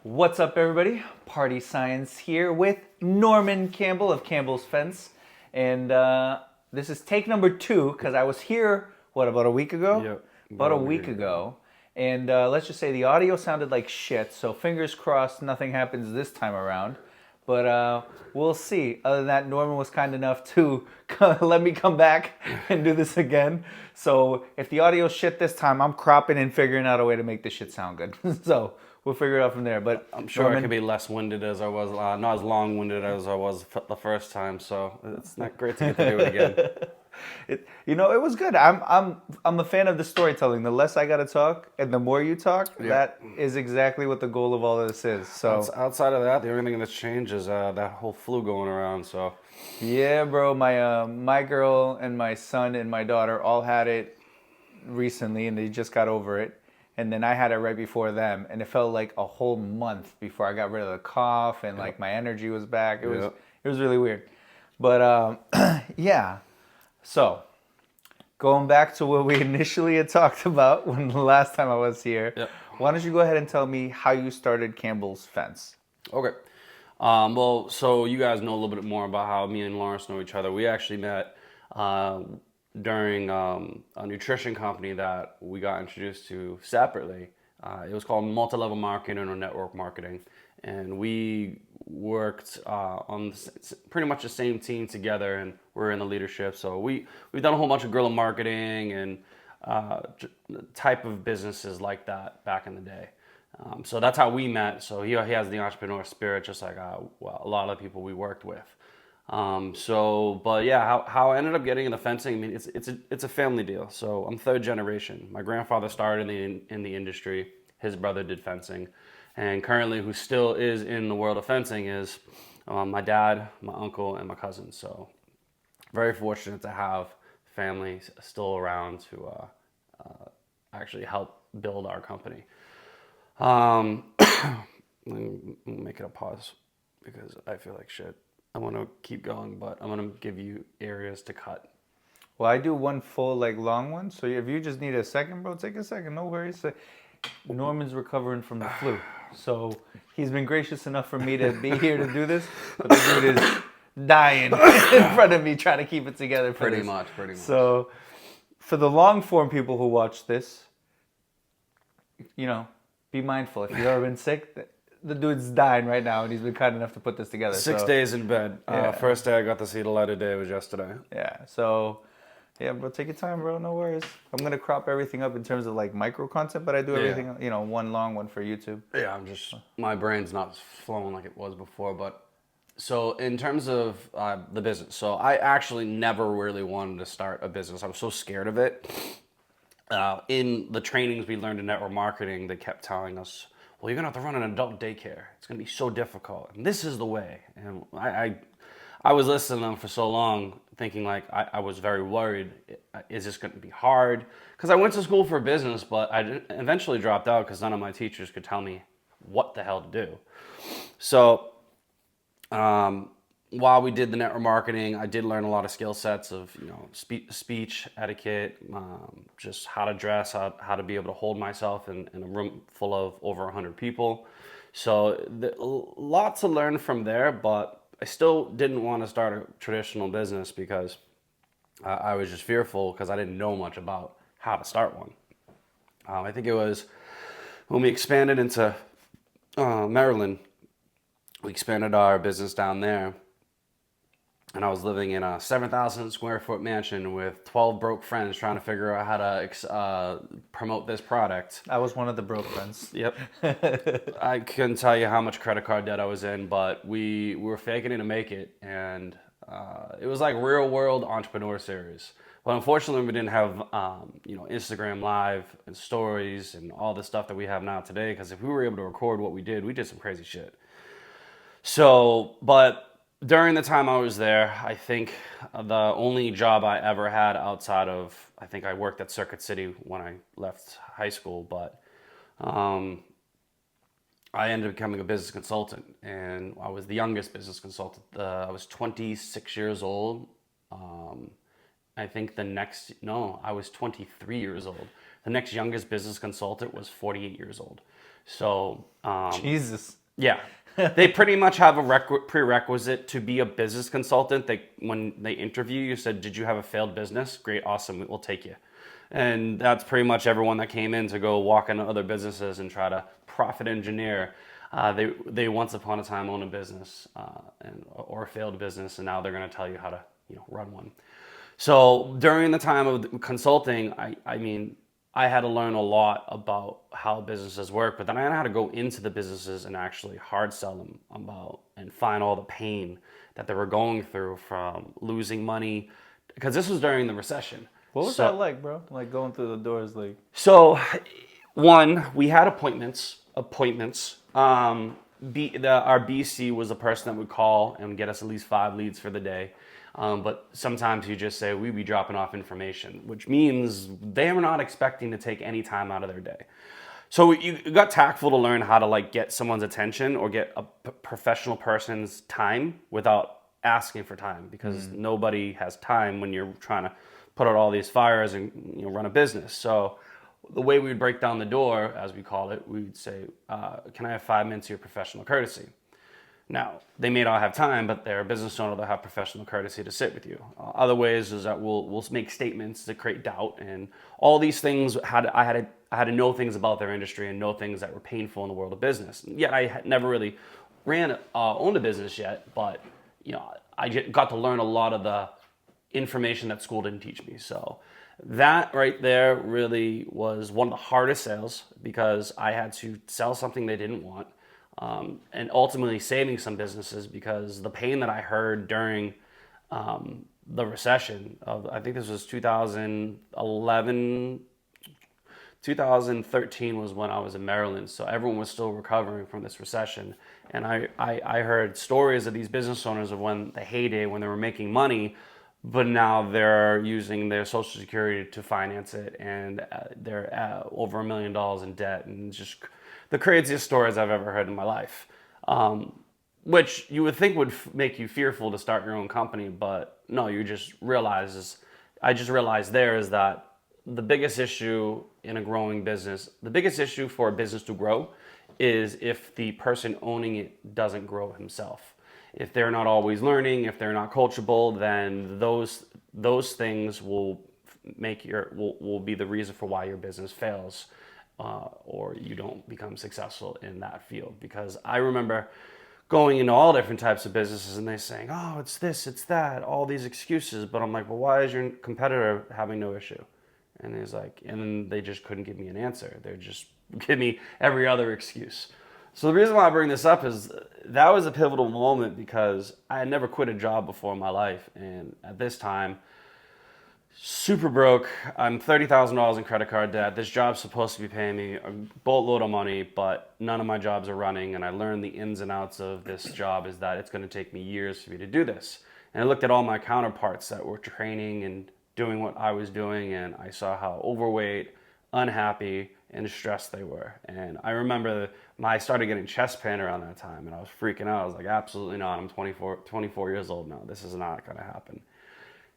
What's up, everybody? Party Science here with Norman Campbell of Campbell's Fence. And this is take number 2 because I was here, about a week ago? Yep. About a week ago. And let's just say the audio sounded like shit, so fingers crossed nothing happens this time around. But we'll see. Other than that, Norman was kind enough to let me come back and do this again. So if the audio's shit this time, I'm cropping and figuring out a way to make this shit sound good. So we'll figure it out from there. But I'm sure Norman, I could be less winded as I was, not as long winded as I was the first time. So it's not great to get to do it again. It was good. I'm a fan of the storytelling. The less I got to talk and the more you talk, that is exactly what the goal of all of this is. So outside of that, the only thing that's changed is that whole flu going around. So yeah, bro, my girl and my son and my daughter all had it recently, and they just got over it. And then I had it right before them, and it felt like a whole month before I got rid of the cough and like my energy was back. It was really weird, but yeah. So, going back to what we initially had talked about when the last time I was here, why don't you go ahead and tell me how you started Campbell's Fence? Okay. Well, so you guys know a little bit more about how me and Lawrence know each other. We actually met during a nutrition company that we got introduced to separately. It was called multi-level marketing or network marketing. And we worked on pretty much the same team together, and we're in the leadership. So we've done a whole bunch of guerrilla marketing and type of businesses like that back in the day. So that's how we met. So he has the entrepreneur spirit, just like a lot of the people we worked with. But yeah, how I ended up getting into fencing, I mean, it's a family deal. So I'm third generation. My grandfather started in the industry. His brother did fencing. And currently, who still is in the world of fencing is my dad, my uncle, and my cousin. So very fortunate to have family still around to actually help build our company. Let me make it a pause because I feel like shit. I want to keep going, but I'm going to give you areas to cut. Well, I do one full, long one. So if you just need a second, bro, take a second. No worries. Norman's recovering from the flu. So he's been gracious enough for me to be here to do this. But the dude is dying in front of me trying to keep it together for Pretty this. much. So for the long form people who watch this, be mindful. If you've ever been sick, the dude's dying right now, and he's been kind enough to put this together. 6 days in bed. First day I got to see the light of day was yesterday. Yeah, so... yeah, bro, take your time, bro. No worries. I'm going to crop everything up in terms of micro content, but I do everything, one long one for YouTube. Yeah, my brain's not flowing like it was before. But so in terms of the business, so I actually never really wanted to start a business. I was so scared of it. In the trainings we learned in network marketing, they kept telling us, well, you're going to have to run an adult daycare. It's going to be so difficult. And this is the way. And I was listening to them for so long, thinking I was very worried. Is this going to be hard? Because I went to school for business, but I eventually dropped out because none of my teachers could tell me what the hell to do. So while we did the network marketing, I did learn a lot of skill sets of speech etiquette, just how to dress, how to be able to hold myself in a room full of over 100 people. So lots to learn from there, but I still didn't want to start a traditional business because I was just fearful because I didn't know much about how to start one. I think it was when we expanded into Maryland, we expanded our business down there, and I was living in a 7,000 square foot mansion with 12 broke friends trying to figure out how to promote this product. I was one of the broke friends. Yep. I couldn't tell you how much credit card debt I was in, but we were faking it to make it. And it was like real world entrepreneur series. But unfortunately, we didn't have Instagram Live and stories and all the stuff that we have now today. Because if we were able to record what we did some crazy shit. So, but during the time I was there, I think the only job I ever had outside of, I think I worked at Circuit City when I left high school, but I ended up becoming a business consultant, and I was the youngest business consultant. I was 26 years old. I think I was 23 years old. The next youngest business consultant was 48 years old. So Jesus. yeah, they pretty much have a prerequisite to be a business consultant. When they interview you, said, "Did you have a failed business? Great, awesome, we'll take you." And that's pretty much everyone that came in to go walk into other businesses and try to profit engineer. They once upon a time owned a business or a failed business, and now they're going to tell you how to run one. So during the time of consulting, I mean, I had to learn a lot about how businesses work, but then I had to go into the businesses and actually hard sell them about and find all the pain that they were going through from losing money, because this was during the recession. What was that like, bro? Like going through the doors, like. So, one, we had appointments. Our BC was the person that would call and get us at least 5 leads for the day. But sometimes you just say, we be dropping off information, which means they are not expecting to take any time out of their day. So you got tactful to learn how to like get someone's attention or get a professional person's time without asking for time, because nobody has time when you're trying to put out all these fires and run a business. So the way we would break down the door, as we call it, we'd say, can I have 5 minutes of your professional courtesy? Now, they may not have time, but they're a business owner, they'll have professional courtesy to sit with you. Other ways is that we'll make statements to create doubt, and all these things. I had to know things about their industry and know things that were painful in the world of business. Yet I had never really owned a business yet, but I got to learn a lot of the information that school didn't teach me. So that right there really was one of the hardest sales, because I had to sell something they didn't want. And ultimately saving some businesses, because the pain that I heard during the recession of, I think this was 2011, 2013 was when I was in Maryland. So everyone was still recovering from this recession. And I heard stories of these business owners of when the heyday, when they were making money, but now they're using their Social Security to finance it, and they're over $1 million in debt, and just the craziest stories I've ever heard in my life, which you would think would make you fearful to start your own company, but no, I just realized there is that the biggest issue in a growing business, the biggest issue for a business to grow, is if the person owning it doesn't grow himself. If they're not always learning, if they're not coachable, then those things will be the reason for why your business fails. Or you don't become successful in that field. Because I remember going into all different types of businesses and they saying, oh, it's this, it's that, all these excuses. But I'm like, well, why is your competitor having no issue? And he's like, and then they just couldn't give me an answer. They just give me every other excuse. So the reason why I bring this up is that was a pivotal moment, because I had never quit a job before in my life. And at this time, super broke. I'm $30,000 in credit card debt. This job's supposed to be paying me a boatload of money, but none of my jobs are running. And I learned the ins and outs of this job is that it's going to take me years for me to do this. And I looked at all my counterparts that were training and doing what I was doing, and I saw how overweight, unhappy, and stressed they were. And I remember I started getting chest pain around that time, and I was freaking out. I was like, absolutely not. I'm 24 years old now. This is not going to happen.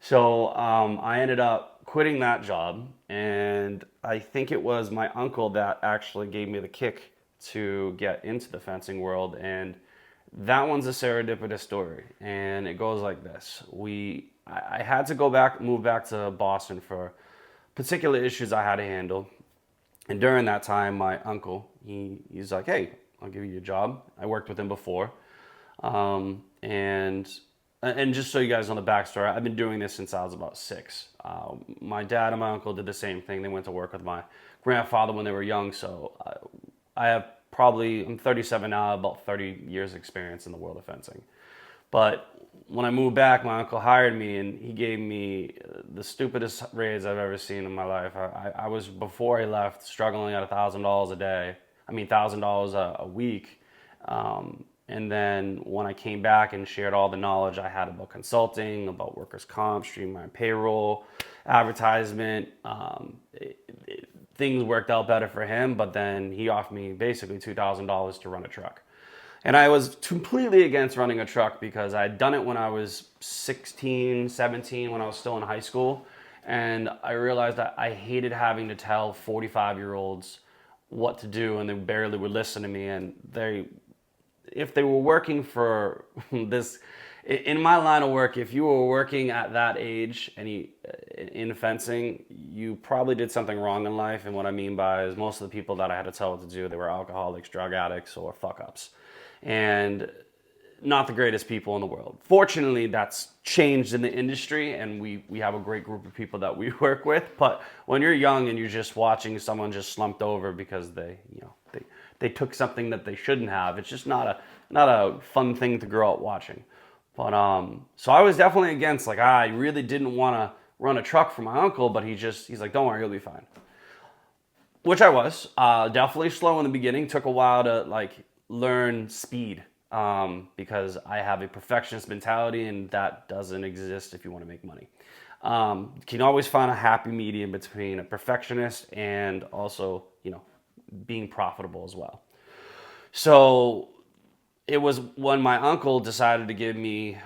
So I ended up quitting that job, and I think it was my uncle that actually gave me the kick to get into the fencing world. And that one's a serendipitous story, and it goes like this. I had to move back to Boston for particular issues I had to handle. And during that time, my uncle, he's like, hey, I'll give you a job. I worked with him before. And just so you guys know the backstory, I've been doing this since I was about 6. My dad and my uncle did the same thing. They went to work with my grandfather when they were young. So I'm 37 now, about 30 years experience in the world of fencing. But when I moved back, my uncle hired me, and he gave me the stupidest raise I've ever seen in my life. I was, before I left, struggling at $1,000 a week. And then when I came back and shared all the knowledge I had about consulting, about workers' comp, streamline payroll, advertisement, things worked out better for him. But then he offered me basically $2,000 to run a truck. And I was completely against running a truck, because I had done it when I was 16, 17, when I was still in high school. And I realized that I hated having to tell 45-year-olds what to do, and they barely would listen to me. And if they were working for this, in my line of work, if you were working at that age and in fencing, you probably did something wrong in life. And what I mean by is most of the people that I had to tell what to do, they were alcoholics, drug addicts, or fuck ups. And not the greatest people in the world. Fortunately, that's changed in the industry, and we have a great group of people that we work with. But when you're young and you're just watching someone just slumped over because they took something that they shouldn't have, it's just not a fun thing to grow up watching. But so I was definitely against, like, I really didn't want to run a truck for my uncle, but he's like, don't worry, you'll be fine. Which I was. Definitely slow in the beginning. Took a while to like learn speed. Because I have a perfectionist mentality, and that doesn't exist if you want to make money. You can always find a happy medium between a perfectionist and also, being profitable as well. So it was when my uncle decided to give me,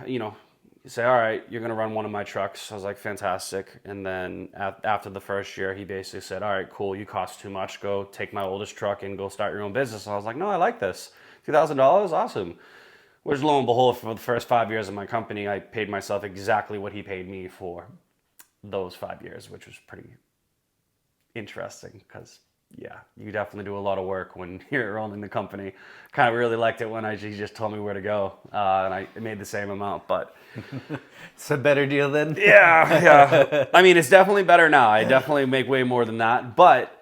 say, all right, you're going to run one of my trucks. I was like, fantastic. And then after the first year, he basically said, all right, cool, you cost too much. Go take my oldest truck and go start your own business. And I was like, no, I like this. $2,000, awesome. Which, lo and behold, for the first 5 years of my company, I paid myself exactly what he paid me for those 5 years, which was pretty interesting because, yeah, you definitely do a lot of work when you're owning the company. Kind of really liked it when he just told me where to go, and I made the same amount, but... It's a better deal then? Yeah. I mean, it's definitely better now. I definitely make way more than that, but,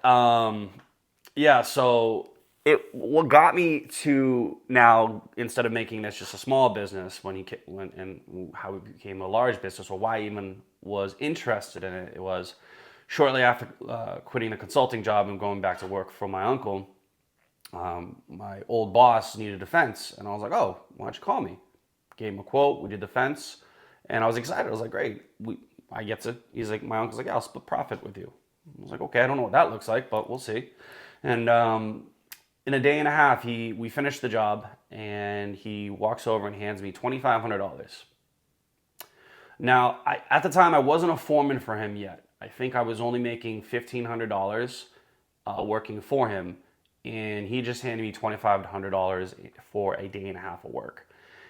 yeah, so... What got me to now, instead of making this just a small business and how it became a large business, or why I even was interested in it, it was shortly after quitting the consulting job and going back to work for my uncle. My old boss needed a fence, and I was like, oh, why don't you call me? Gave him a quote, we did the fence, and I was excited. I was like, great, he's like, my uncle's like, yeah, I'll split profit with you. I was like, okay, I don't know what that looks like, but we'll see. And in a day and a half, we finished the job, and he walks over and hands me $2,500. Now, at the time, I wasn't a foreman for him yet. I think I was only making $1,500 working for him, and he just handed me $2,500 for a day and a half of work.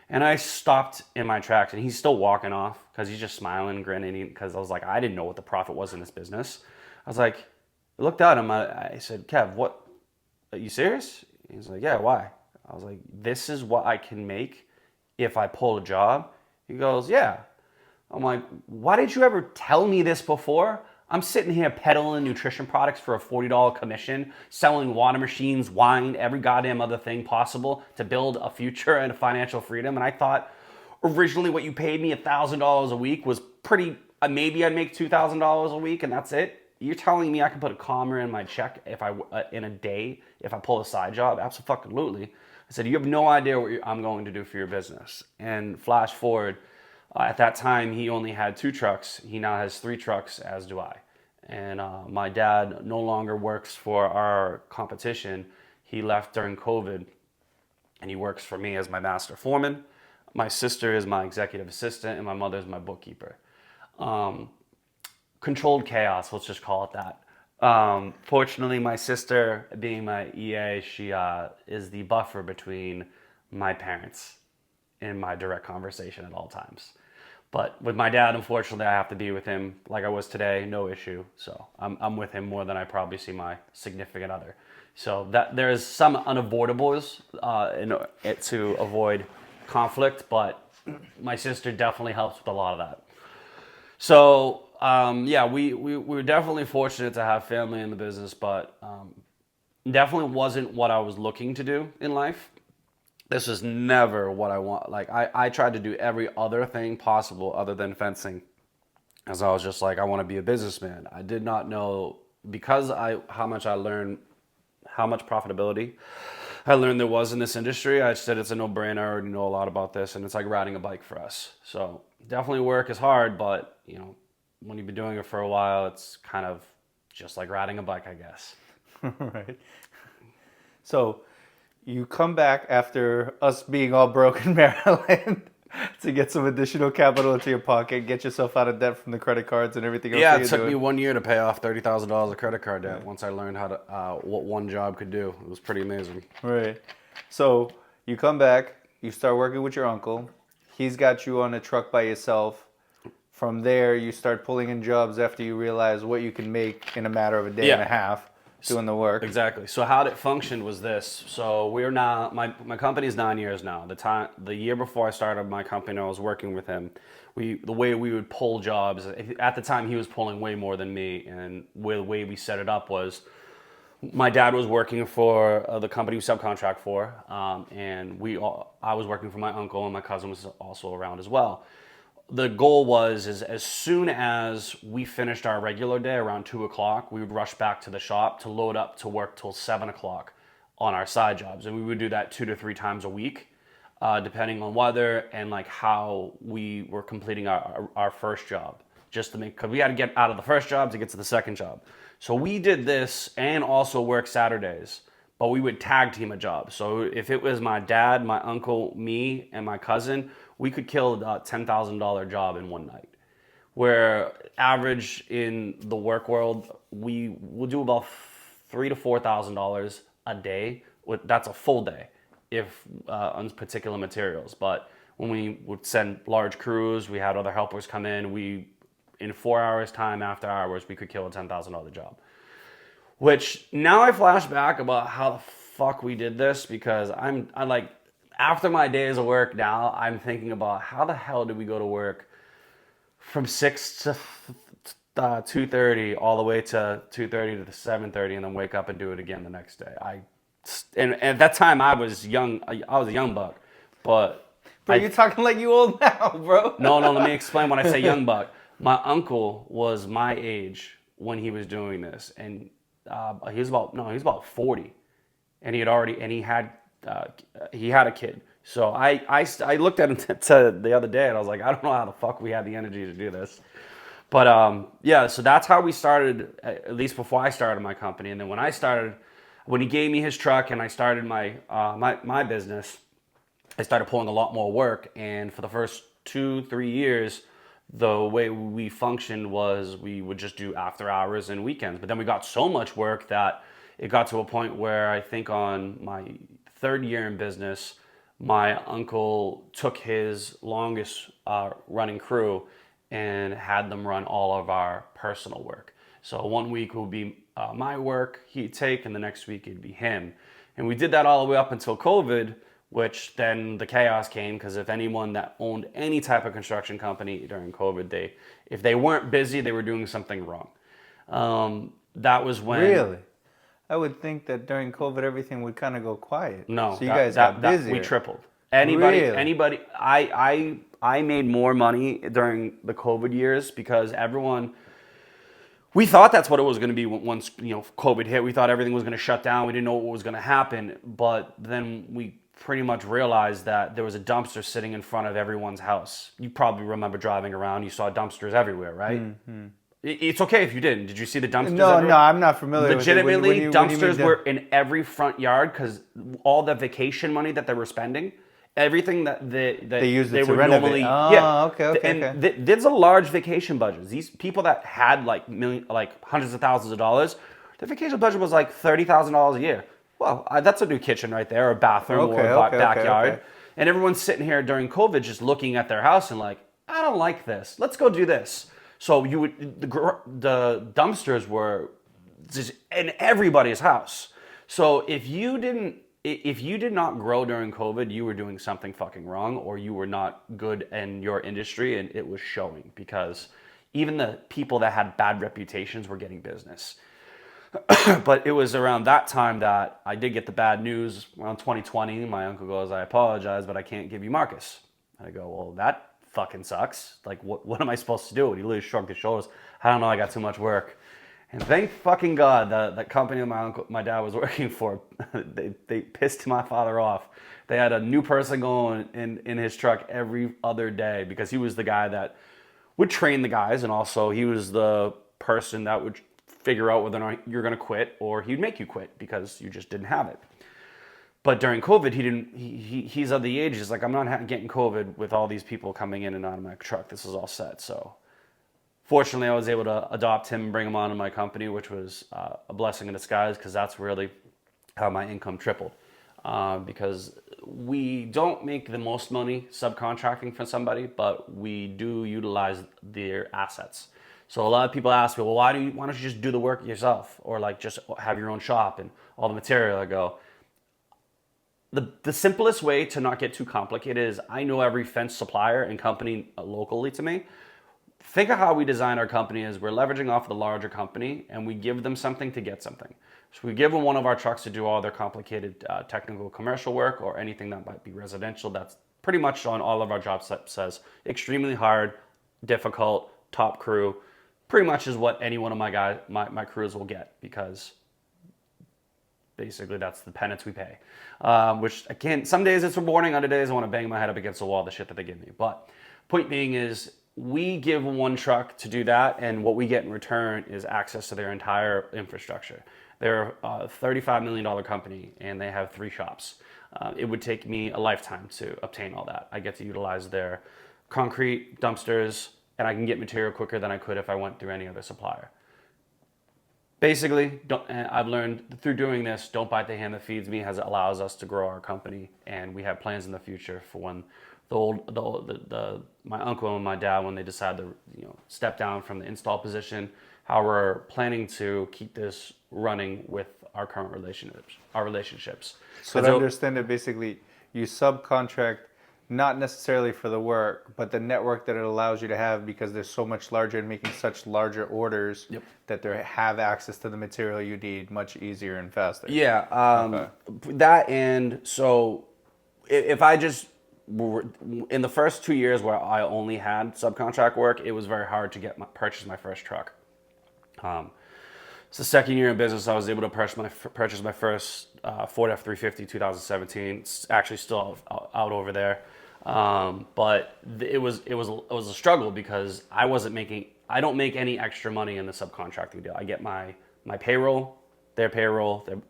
And I stopped in my tracks, and he's still walking off because he's just smiling, grinning, because I was like, I didn't know what the profit was in this business. I was like, I looked at him, I said, Kev, what? Are you serious? He's like, yeah, why? I was like, this is what I can make if I pull a job? He goes, yeah. I'm like, why didn't you ever tell me this before? I'm sitting here peddling nutrition products for a $40 commission, selling water machines, wine, every goddamn other thing possible to build a future and a financial freedom. And I thought originally what you paid me $1,000 a week was pretty, maybe I'd make $2,000 a week and that's it. You're telling me I can put a comma in my check in a day if I pull a side job? Absolutely. I said, you have no idea what I'm going to do for your business. And flash forward, at that time, he only had 2 trucks. He now has 3 trucks, as do I. And my dad no longer works for our competition. He left during COVID, and he works for me as my master foreman. My sister is my executive assistant, and my mother is my bookkeeper. Controlled chaos, let's just call it that. Fortunately, my sister, being my EA, she is the buffer between my parents in my direct conversation at all times. But with my dad, unfortunately, I have to be with him like I was today, no issue. So I'm with him more than I probably see my significant other. So that there's some unavoidables to avoid conflict, but my sister definitely helps with a lot of that. So yeah, we were definitely fortunate to have family in the business, but definitely wasn't what I was looking to do in life. This was never what I want. Like I tried to do every other thing possible other than fencing, as I was just like, I want to be a businessman. I did not know, because how much profitability I learned there was in this industry. I said it's a no-brainer. I already know a lot about this, and it's like riding a bike for us. So definitely work is hard, but when you've been doing it for a while, it's kind of just like riding a bike, I guess. Right. So you come back after us being all broke in Maryland. to get some additional capital into your pocket, get yourself out of debt from the credit cards and everything else Yeah, that it you're took doing. me 1 year to pay off $30,000 of credit card debt. Once I learned how to what one job could do, it was pretty amazing. Right. So you come back, you start working with your uncle. He's got you on a truck by yourself. From there, you start pulling in jobs after you realize what you can make in a matter of a day and a half doing the work. Exactly. So how it functioned was this. So we're now my company's 9 years now. The year before I started my company, I was working with him. The way we would pull jobs at the time, he was pulling way more than me, and the way we set it up was my dad was working for the company we subcontract for, and I was working for my uncle, and my cousin was also around as well. The goal was is as soon as we finished our regular day around 2 o'clock, we would rush back to the shop to load up to work till 7 o'clock on our side jobs, and we would do that 2 to 3 times a week, depending on weather and like how we were completing our first job, just to make, because we had to get out of the first job to get to the second job. So we did this and also work Saturdays, but we would tag team a job. So if it was my dad, my uncle, me, and my cousin, we could kill a $10,000 job in one night. Where average in the work world, we will do about $3,000 to $4,000 a day. That's a full day, if on particular materials. But when we would send large crews, we had other helpers come in. In 4 hours time after hours, we could kill a $10,000 job. Which now I flash back about how the fuck we did this, because I like, after my days of work now, I'm thinking about how the hell did we go to work from 6 to 2:30 all the way to 2:30 to 7:30, and then wake up and do it again the next day. And at that time I was young. I was a young buck, but Bro, you're talking like you old now, bro. no. Let me explain. When I say young buck, my uncle was my age when he was doing this, and he was about 40, and he had a kid. So I looked at him the other day, and I was like, I don't know how the fuck we had the energy to do this. But yeah, so that's how we started, at least before I started my company. And then when he gave me his truck and I started my business, I started pulling a lot more work. And for the first 2-3 years, the way we functioned was we would just do after hours and weekends. But then we got so much work that it got to a point where I think on my third year in business, my uncle took his longest running crew and had them run all of our personal work. So 1 week would be my work he'd take, and the next week it'd be him. And we did that all the way up until COVID, which then the chaos came, because if anyone that owned any type of construction company during COVID, if they weren't busy, they were doing something wrong. That was when... Really? I would think that during COVID everything would kind of go quiet. No, so you guys got busy. We tripled. Anybody, Really? I made more money during the COVID years because we thought that's what it was going to be once COVID hit. We thought everything was going to shut down. We didn't know what was going to happen, but then we pretty much realized that there was a dumpster sitting in front of everyone's house. You probably remember driving around. You saw dumpsters everywhere, right? Mm-hmm. It's okay if you didn't. Did you see the dumpsters? No, I'm not familiar Legitimately, with it. dumpsters were in every front yard because all the vacation money that they were spending, everything that they used they to would renovate. normally, Okay. There's a large vacation budget. These people that had like hundreds of thousands of dollars, their vacation budget was like $30,000 a year. Well, that's a new kitchen right there, or a bathroom, or a backyard. And everyone's sitting here during COVID just looking at their house and like, I don't like this. Let's go do this. So the dumpsters were just in everybody's house. So if you did not grow during COVID, you were doing something fucking wrong, or you were not good in your industry, and it was showing, because even the people that had bad reputations were getting business. But it was around that time that I did get the bad news around 2020. My uncle goes, I apologize, but I can't give you Marcus. I go, well, that fucking sucks. Like, what am I supposed to do? And he literally shrugged his shoulders. I don't know, I got too much work. And thank fucking God that company that my dad was working for, they pissed my father off. They had a new person going in his truck every other day, because he was the guy that would train the guys, and also he was the person that would figure out whether or not you're going to quit, or he'd make you quit because you just didn't have it. But during COVID, he's of the age. He's like, I'm not getting COVID with all these people coming in and out of my truck. This is all set. So fortunately, I was able to adopt him and bring him onto my company, which was a blessing in disguise, because that's really how my income tripled. Because we don't make the most money subcontracting for somebody, but we do utilize their assets. So a lot of people ask me, well, why don't you just do the work yourself, or like just have your own shop and all the material? I go, the simplest way to not get too complicated is I know every fence supplier and company locally to me. Think of how we design our company as we're leveraging off the larger company, and we give them something to get something. So we give them one of our trucks to do all their complicated technical commercial work, or anything that might be residential. That's pretty much on all of our job says extremely hard, difficult, top crew. Pretty much is what any one of my crews will get, because basically that's the penance we pay. Which again, some days it's rewarding, other days I want to bang my head up against the wall, the shit that they give me. But point being is, we give one truck to do that, and what we get in return is access to their entire infrastructure. They're a $35 million company, and they have 3 shops. It would take me a lifetime to obtain all that. I get to utilize their concrete dumpsters, and I can get material quicker than I could if I went through any other supplier. Basically, I've learned through doing this, don't bite the hand that feeds me, as it allows us to grow our company, and we have plans in the future for when my uncle and my dad, when they decide to step down from the install position, how we're planning to keep this running with our current relationships. So to understand it, basically, you subcontract not necessarily for the work, but the network that it allows you to have, because they're so much larger and making such larger orders. Yep. That they have access to the material you need much easier and faster. Yeah, Okay. that, and so if I just in the first 2 years where I only had subcontract work, it was very hard to purchase my first truck. It's the second year in business I was able to purchase my first Ford F-350 2017. It's actually still out over there, but it was a struggle, because I don't make any extra money in the subcontracting deal. I get my payroll, their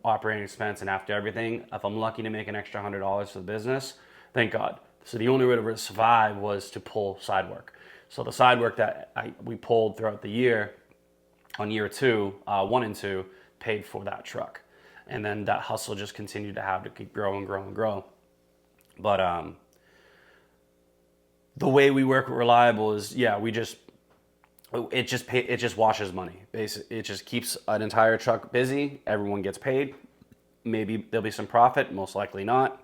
operating expense, and after everything, if I'm lucky to make an extra $100 for the business, thank God. So the only way to survive was to pull side work. So the side work that we pulled throughout the year, on year 1 and 2, paid for that truck. And then that hustle just continued to have to keep growing. But the way we work with Reliable is, it just washes money. Basically, it just keeps an entire truck busy. Everyone gets paid. Maybe there'll be some profit, most likely not.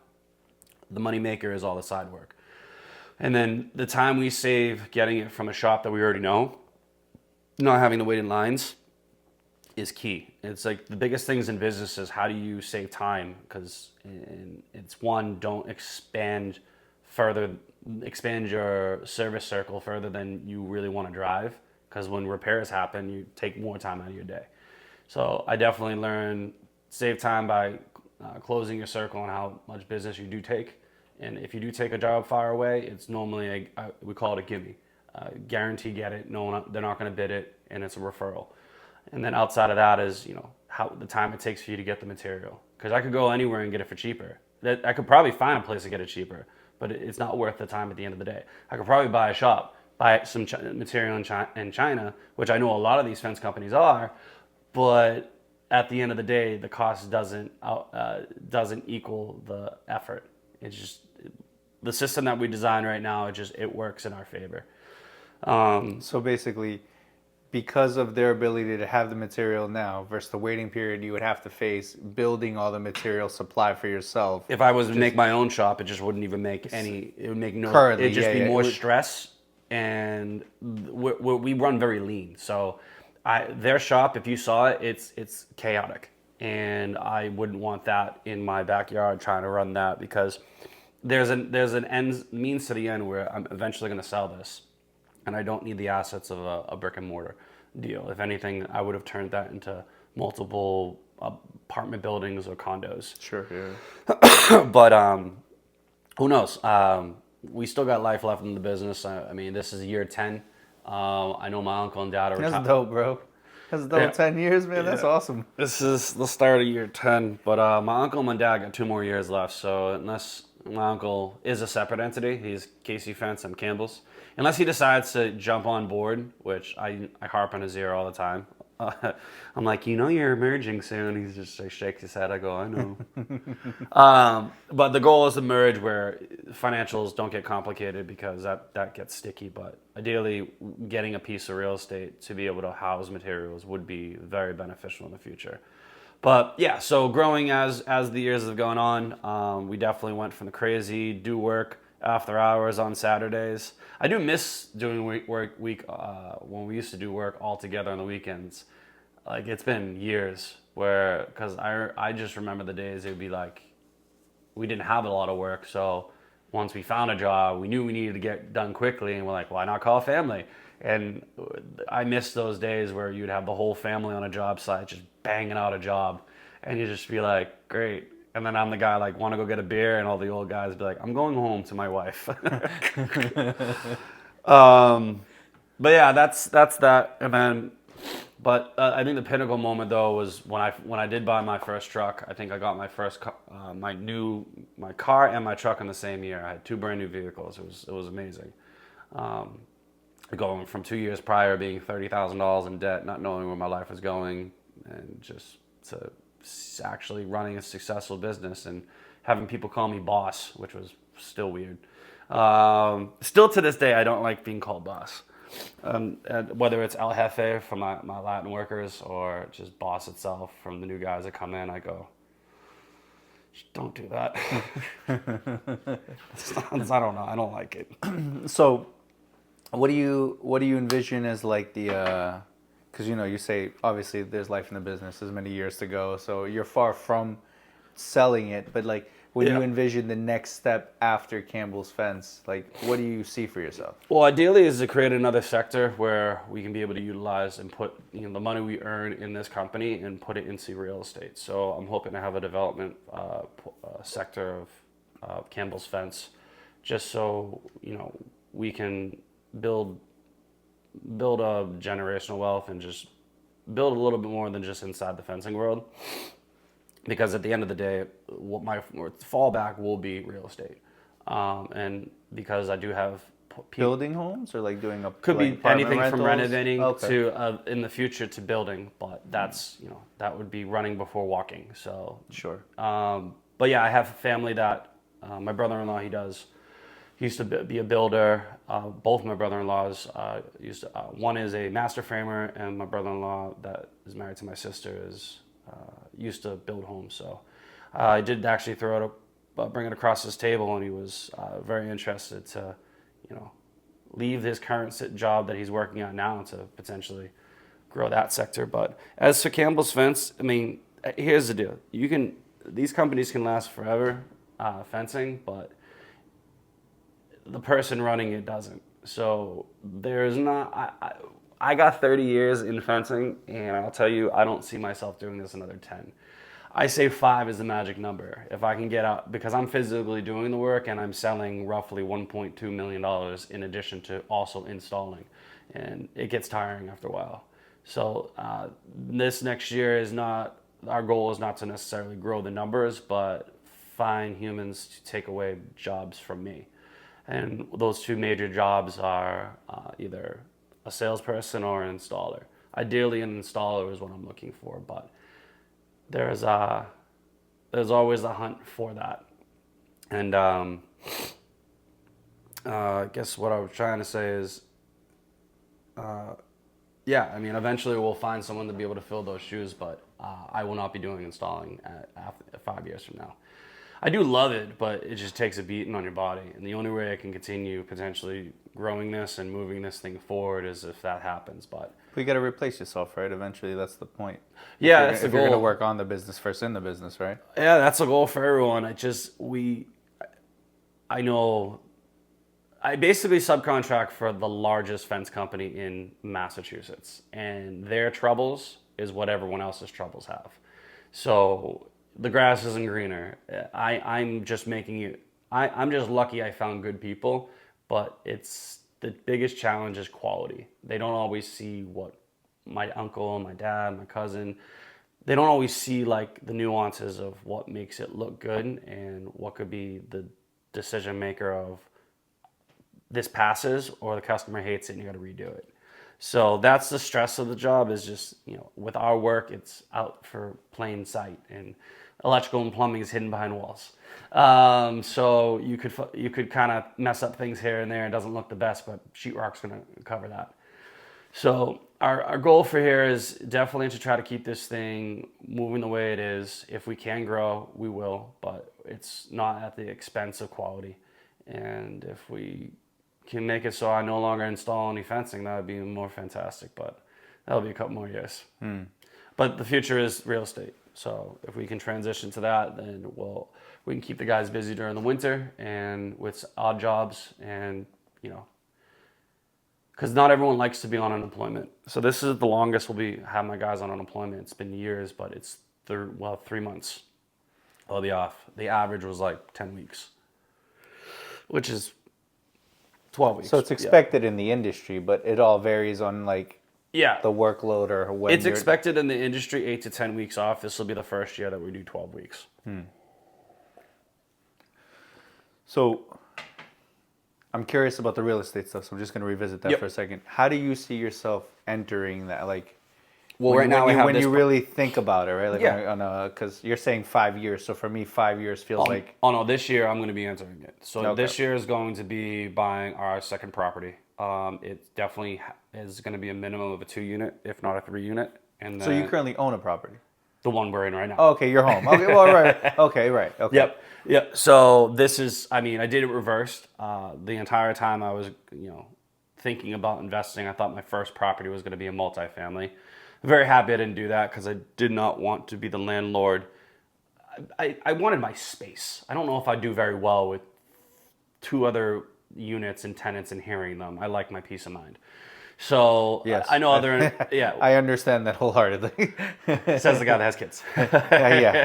The money maker is all the side work. And then the time we save getting it from a shop that we already know, not having to wait in lines, is key. It's like the biggest things in business is, how do you save time? Because it's one, don't expand your service circle further than you really want to drive, because when repairs happen, you take more time out of your day. So I definitely learned save time by closing your circle on how much business you do take. And if you do take a job far away, it's normally we call it a gimme. Guarantee get it. No, they're not going to bid it, and it's a referral. And then outside of that is how the time it takes for you to get the material. Because I could go anywhere and get it for cheaper. I could probably find a place to get it cheaper, but it's not worth the time at the end of the day. I could probably buy some material in China, which I know a lot of these fence companies are, but at the end of the day, the cost doesn't equal the effort. It's just the system that we design right now. It works in our favor. So basically, because of their ability to have the material now versus the waiting period you would have to face building all the material supply for yourself. If I was to make my own shop, it just wouldn't even make any. It would make no. Currently, it'd just be more would, stress, and we run very lean. So, their shop, if you saw it, it's chaotic, and I wouldn't want that in my backyard trying to run that, because there's an means to the end where I'm eventually going to sell this, and I don't need the assets of a brick and mortar deal. If anything, I would have turned that into multiple apartment buildings or condos. Sure, yeah. But who knows? We still got life left in the business. I mean, this is year 10. I know my uncle and dad are That's dope, bro. That's double Yeah. 10 years, man. That's Yeah. awesome. This is the start of year 10, but my uncle and my dad got 2 more years left. So unless my uncle is a separate entity, he's Casey Fence, I'm Campbell's. Unless he decides to jump on board, which I harp on his ear all the time. I'm like, you're merging soon. He's just like shakes his head. I go, I know. But the goal is to merge where financials don't get complicated because that gets sticky. But ideally, getting a piece of real estate to be able to house materials would be very beneficial in the future. But yeah, so growing as the years have gone on, we definitely went from the crazy do work after hours on Saturdays. I do miss doing work when we used to do work all together on the weekends. Like it's been years where because I just remember the days it would be like we didn't have a lot of work, so once we found a job, we knew we needed to get done quickly, and we're like, why not call family? And I miss those days where you'd have the whole family on a job site just banging out a job, and you just be like, great. And then I'm the guy like, want to go get a beer, and all the old guys be like, I'm going home to my wife. But yeah, that's that. And then, but I think the pinnacle moment though was when I did buy my first truck. I think I got my first my car and my truck in the same year. I had two brand new vehicles. It was amazing. Going from 2 years prior being $30,000 in debt, not knowing where my life was going, and just to actually running a successful business and having people call me boss, which was still weird. Still to this day, I don't like being called boss. And whether it's El Jefe from my Latin workers or just boss itself from the new guys that come in, I go, don't do that. I don't know. I don't like it. So, what do you envision as like the because you say obviously there's life in the business, there's many years to go, so you're far from selling it, but like when you envision the next step after Campbell's Fence, like what do you see for yourself? Well, ideally is to create another sector where we can be able to utilize and put the money we earn in this company and put it into real estate. So I'm hoping to have a development sector of Campbell's Fence, just so we can build a generational wealth and just build a little bit more than just inside the fencing world. Because at the end of the day, what my fallback will be real estate, and because I do have Building homes or like doing a could like be apartment anything rentals? from renovating Okay. to in the future to building, but that's that would be running before walking. So Sure. but yeah, I have a family that my brother-in-law he used to be a builder. Both my brother-in-laws used to. One is a master framer, and my brother-in-law that is married to my sister used to build homes. So I did actually bring it across his table, and he was very interested to, leave his current job that he's working on now to potentially grow that sector. But as for Campbell's Fence, I mean, here's the deal: these companies can last forever, fencing, but the person running it doesn't. So there's not. I got 30 years in fencing, and I'll tell you, I don't see myself doing this another 10. I say 5 is the magic number. If I can get out, because I'm physically doing the work and I'm selling roughly $1.2 million in addition to also installing. And it gets tiring after a while. So this next year our goal is not to necessarily grow the numbers, but find humans to take away jobs from me. And those two major jobs are either a salesperson or an installer. Ideally, an installer is what I'm looking for, but there's always a hunt for that. And I guess what I was trying to say is, yeah, I mean, eventually we'll find someone to be able to fill those shoes, but I will not be doing installing after 5 years from now. I do love it, but it just takes a beating on your body. And the only way I can continue potentially growing this and moving this thing forward is if that happens. But you got to replace yourself, right? Eventually, that's the point. Yeah, that's the if goal. You're going to work on the business first in the business, right? Yeah, that's the goal for everyone. I basically subcontract for the largest fence company in Massachusetts, and their troubles is what everyone else's troubles have. So the grass isn't greener. I'm just making it. I'm just lucky I found good people, but it's the biggest challenge is quality. They don't always see what my uncle, my dad, my cousin, they don't always see like the nuances of what makes it look good and what could be the decision maker of this passes or the customer hates it and you got to redo it. So that's the stress of the job is just, with our work, it's out for plain sight and electrical and plumbing is hidden behind walls. So you could kind of mess up things here and there. It doesn't look the best, but sheetrock's going to cover that. So our goal for here is definitely to try to keep this thing moving the way it is. If we can grow, we will, but it's not at the expense of quality. And if we can make it so I no longer install any fencing, that would be more fantastic, but that'll be a couple more years. But the future is real estate. So if we can transition to that, then we can keep the guys busy during the winter and with odd jobs and, because not everyone likes to be on unemployment. So this is the longest have my guys on unemployment. It's been years, but it's 3 months. I'll be off. The average was like 10 weeks, which is 12 weeks. So it's expected in the industry, but it all varies on the workload or when it's expected in the industry 8 to 10 weeks off. This will be the first year that we do 12 weeks. So I'm curious about the real estate stuff, so I'm just going to revisit that for a second. How do you see yourself entering that? When you really think about it, right? Because you're saying 5 years, so for me, 5 years feels like... Oh, no, this year I'm going to be entering it. So This year is going to be buying our second property. It definitely is going to be a minimum of a 2-unit, if not a 3-unit. And so you currently own a property? The one we're in right now. Oh, okay, you're home. Okay, well, right. Okay, right. Okay. Yep. So this is, I did it reversed. The entire time I was, thinking about investing, I thought my first property was going to be a multifamily. I'm very happy I didn't do that because I did not want to be the landlord. I wanted my space. I don't know if I do very well with 2 other units and tenants and hearing them. I like my peace of mind. So yes. I know I understand that wholeheartedly. Says the guy that has kids.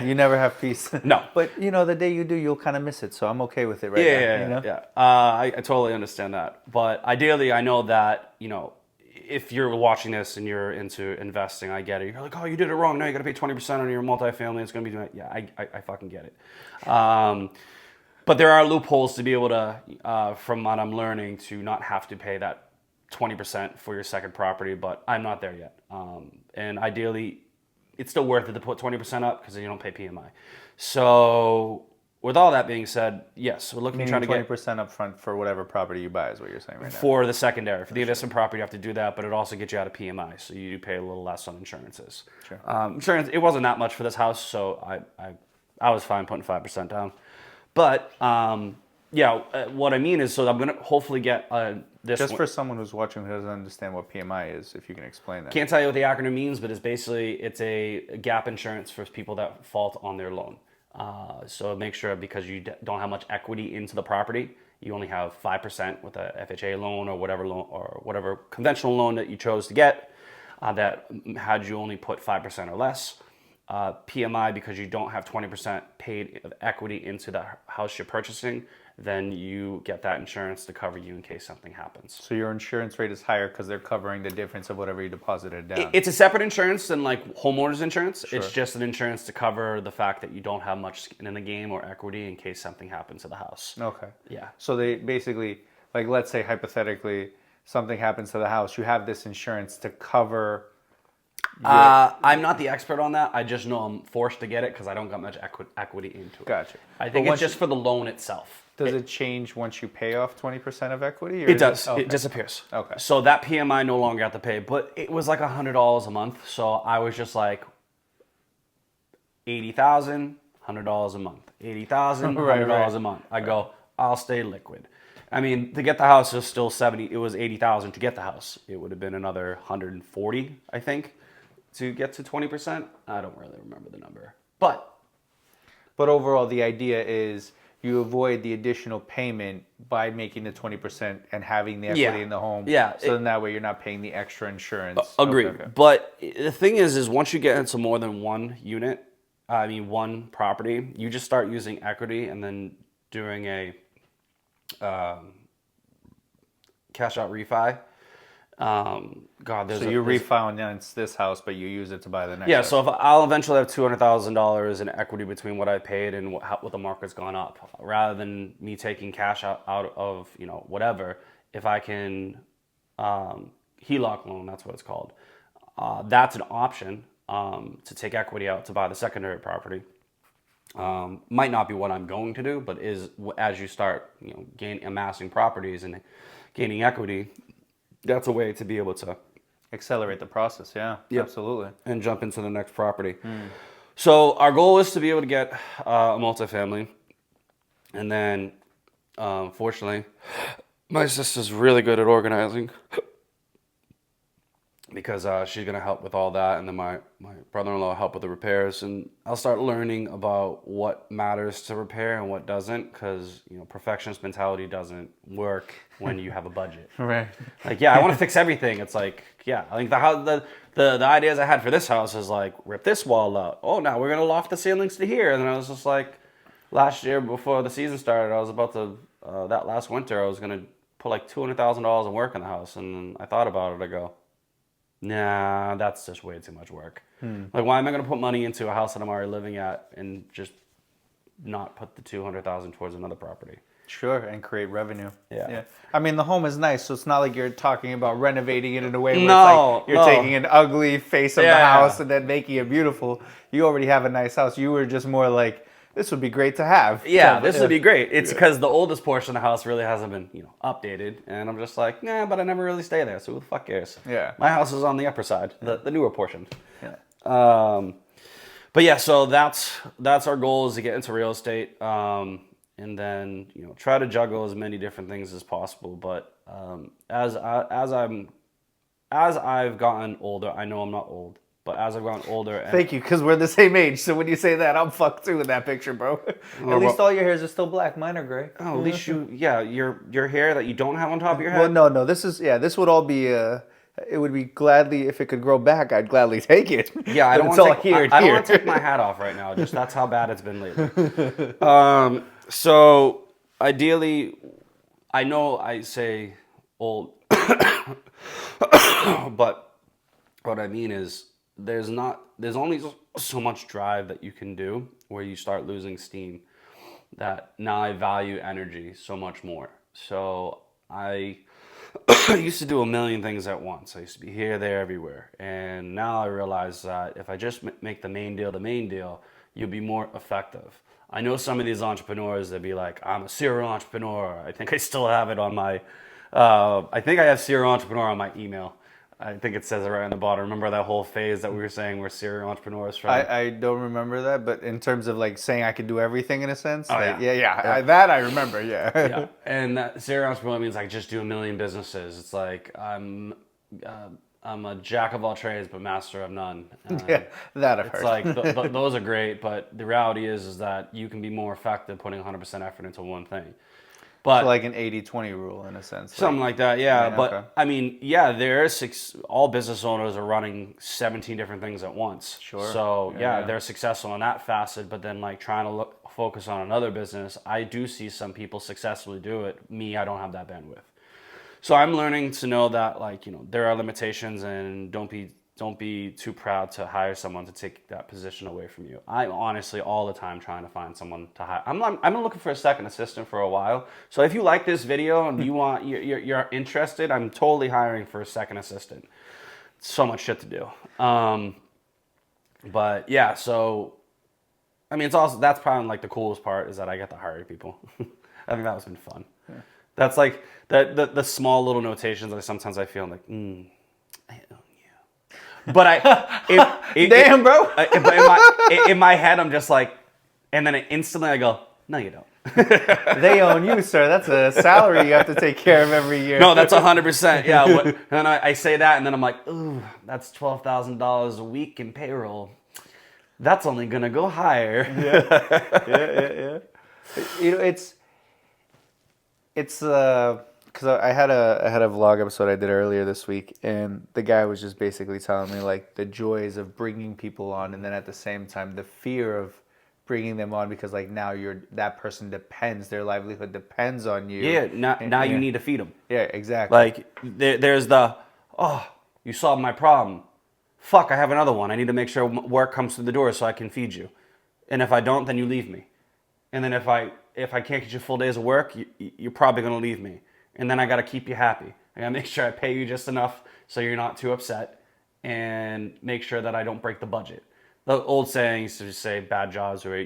You never have peace. No. But the day you do, you'll kind of miss it. So I'm okay with it now. Yeah. I totally understand that. But ideally, I know that, if you're watching this and you're into investing, I get it. You're like, oh, you did it wrong. Now you got to pay 20% on your multifamily. It's going to be doing it. Yeah, I fucking get it. But there are loopholes to be able to, from what I'm learning, to not have to pay that 20% for your second property, but I'm not there yet. And ideally, it's still worth it to put 20% up because you don't pay PMI. So with all that being said, yes, we're looking to try to get 20% up front for whatever property you buy is what you're saying right now. For the secondary. For the investment property, you have to do that, but it also gets you out of PMI, so you do pay a little less on insurances. Sure. Insurance, it wasn't that much for this house, so I was fine putting 5% down. But what I mean is, so I'm going to hopefully get this. Just for someone who's watching who doesn't understand what PMI is, if you can explain that. Can't tell you what the acronym means, but it's a gap insurance for people that fault on their loan. So make sure, because you don't have much equity into the property, you only have 5% with a FHA loan or whatever conventional loan that you chose to get, that had you only put 5% or less. PMI, because you don't have 20% paid of equity into the house you're purchasing, then you get that insurance to cover you in case something happens. So your insurance rate is higher because they're covering the difference of whatever you deposited down. It's a separate insurance than like homeowners insurance. Sure. It's just an insurance to cover the fact that you don't have much skin in the game or equity in case something happens to the house. Okay. Yeah. So they basically, like, let's say hypothetically something happens to the house, you have this insurance to cover. I'm not the expert on that. I just know I'm forced to get it because I don't got much equity into it. Gotcha. I think it's just for the loan itself. Does it change once you pay off 20% of equity? Or It does. It disappears. Okay. So that PMI no longer have to pay, but it was like $100 a month. So I was just like, $80,000, $100 a month. $80,000, $100 a month. I go, I'll stay liquid. I mean, to get the house is still $70. It was $80,000 to get the house. It would have been another $140, I think, to get to 20%. I don't really remember the number, but overall, the idea is you avoid the additional payment by making the 20% and having the equity in the home. Yeah. So then that way you're not paying the extra insurance. Agreed. Okay. But the thing is once you get into more than one property, you just start using equity and then doing a cash out refi. God, So you refinance this house, but you use it to buy the next yeah. house. So if I'll eventually have $200,000 in equity between what I paid and what the market's gone up, rather than me taking cash out of whatever. If I can HELOC loan, that's what it's called. That's an option to take equity out to buy the secondary property. Might not be what I'm going to do, but is as you start, amassing properties and gaining equity, that's a way to be able to Accelerate the process, yeah. Yep. Absolutely. and jump into the next property. So our goal is to be able to get a multifamily, and then fortunately, my sister's really good at organizing. Because she's gonna help with all that, and then my brother-in-law will help with the repairs, and I'll start learning about what matters to repair and what doesn't, because perfectionist mentality doesn't work when you have a budget. Right. Like, yeah, I want to fix everything. It's like, yeah, I think the ideas I had for this house is like rip this wall out. Oh, now we're gonna loft the ceilings to here, and then I was just like, last year before the season started, I was about to that last winter I was gonna put like $200,000 in work in the house, and then I thought about it. I go, nah, that's just way too much work. Like, why am I going to put money into a house that I'm already living at and just not put the $200,000 towards another property? Sure, and create revenue. Yeah. I mean, the home is nice, so it's not like you're talking about renovating it in a way where No, it's like you're no. taking an ugly face of the Yeah. house and then making it beautiful. You already have a nice house. You were just more like, this would be great to have. Yeah, So, this would be great. It's because the oldest portion of the house really hasn't been, updated, and I'm just like, nah, but I never really stay there, so who the fuck cares? Yeah. My house is on the upper side, the newer portion. Yeah. But yeah, so that's our goal, is to get into real estate, and then try to juggle as many different things as possible. But as I've gotten older, I know I'm not old, but as I've gotten older, and Thank you, because we're the same age. So when you say that, I'm fucked too in that picture, bro. At least all your hairs are still black. Mine are gray. at least your hair that you don't have on top of your head. Well, no. This would all be. It would be gladly, if it could grow back, I'd gladly take it. Yeah, I But don't it's want all to here. I don't want to take my hat off right now. Just that's how bad it's been lately. So ideally, I know I say old, but what I mean is there's only so much drive that you can do where you start losing steam. That now I value energy so much more. So I used to do a million things at once. I used to be here, there, everywhere. And now I realize that if I just make the main deal, you'll be more effective. I know some of these entrepreneurs, they'll be like, I'm a serial entrepreneur. I think I still have it on my, I think I have serial entrepreneur on my email. I think it says it right on the bottom. Remember that whole phase that we were saying we're serial entrepreneurs from? I don't remember that, but in terms of like saying I could do everything in a sense, like, yeah. yeah. That I remember, yeah. Yeah, and that serial entrepreneur means like just do a million businesses. It's like I'm a jack of all trades but master of none. Yeah, that I've It's heard. like those are great, but the reality is that you can be more effective putting 100% effort into one thing. But So like an 80-20 rule in a sense. something like that, yeah. Yeah, But okay. I mean, yeah, there are all business owners are running 17 different things at once. Sure. So Yeah. they're successful in that facet, but then like trying to focus on another business, I do see some people successfully do it. Me, I don't have that bandwidth. So I'm learning to know that there are limitations, and don't be too proud to hire someone to take that position away from you. I'm honestly all the time trying to find someone to hire. I've been looking for a second assistant for a while. So if you like this video and you're interested, I'm totally hiring for a second assistant. So much shit to do. But yeah, so I mean, that's probably like the coolest part, is that I get to hire people. I think that's been fun. Yeah. That's like the small little notations that sometimes I feel like, I own you. But Damn, bro. But in my head, I'm just like, and then instantly I go, no, you don't. They own you, sir. That's a salary you have to take care of every year. No, that's 100%. Yeah. And then I say that, and then I'm like, ooh, that's $12,000 a week in payroll. That's only gonna go higher. Yeah. It's because I had a vlog episode I did earlier this week, and the guy was just basically telling me like the joys of bringing people on, and then at the same time the fear of bringing them on, because like now that person depends, their livelihood depends on you. Yeah. Now you need to feed them. Yeah, exactly. Like there's the, Oh, you solved my problem. Fuck, I have another one. I need to make sure work comes through the door so I can feed you. And if I don't, then you leave me. And then if I can't get you full days of work, you're probably gonna leave me. And then I gotta keep you happy. I gotta make sure I pay you just enough so you're not too upset, and make sure that I don't break the budget. The old saying used to say bad jobs where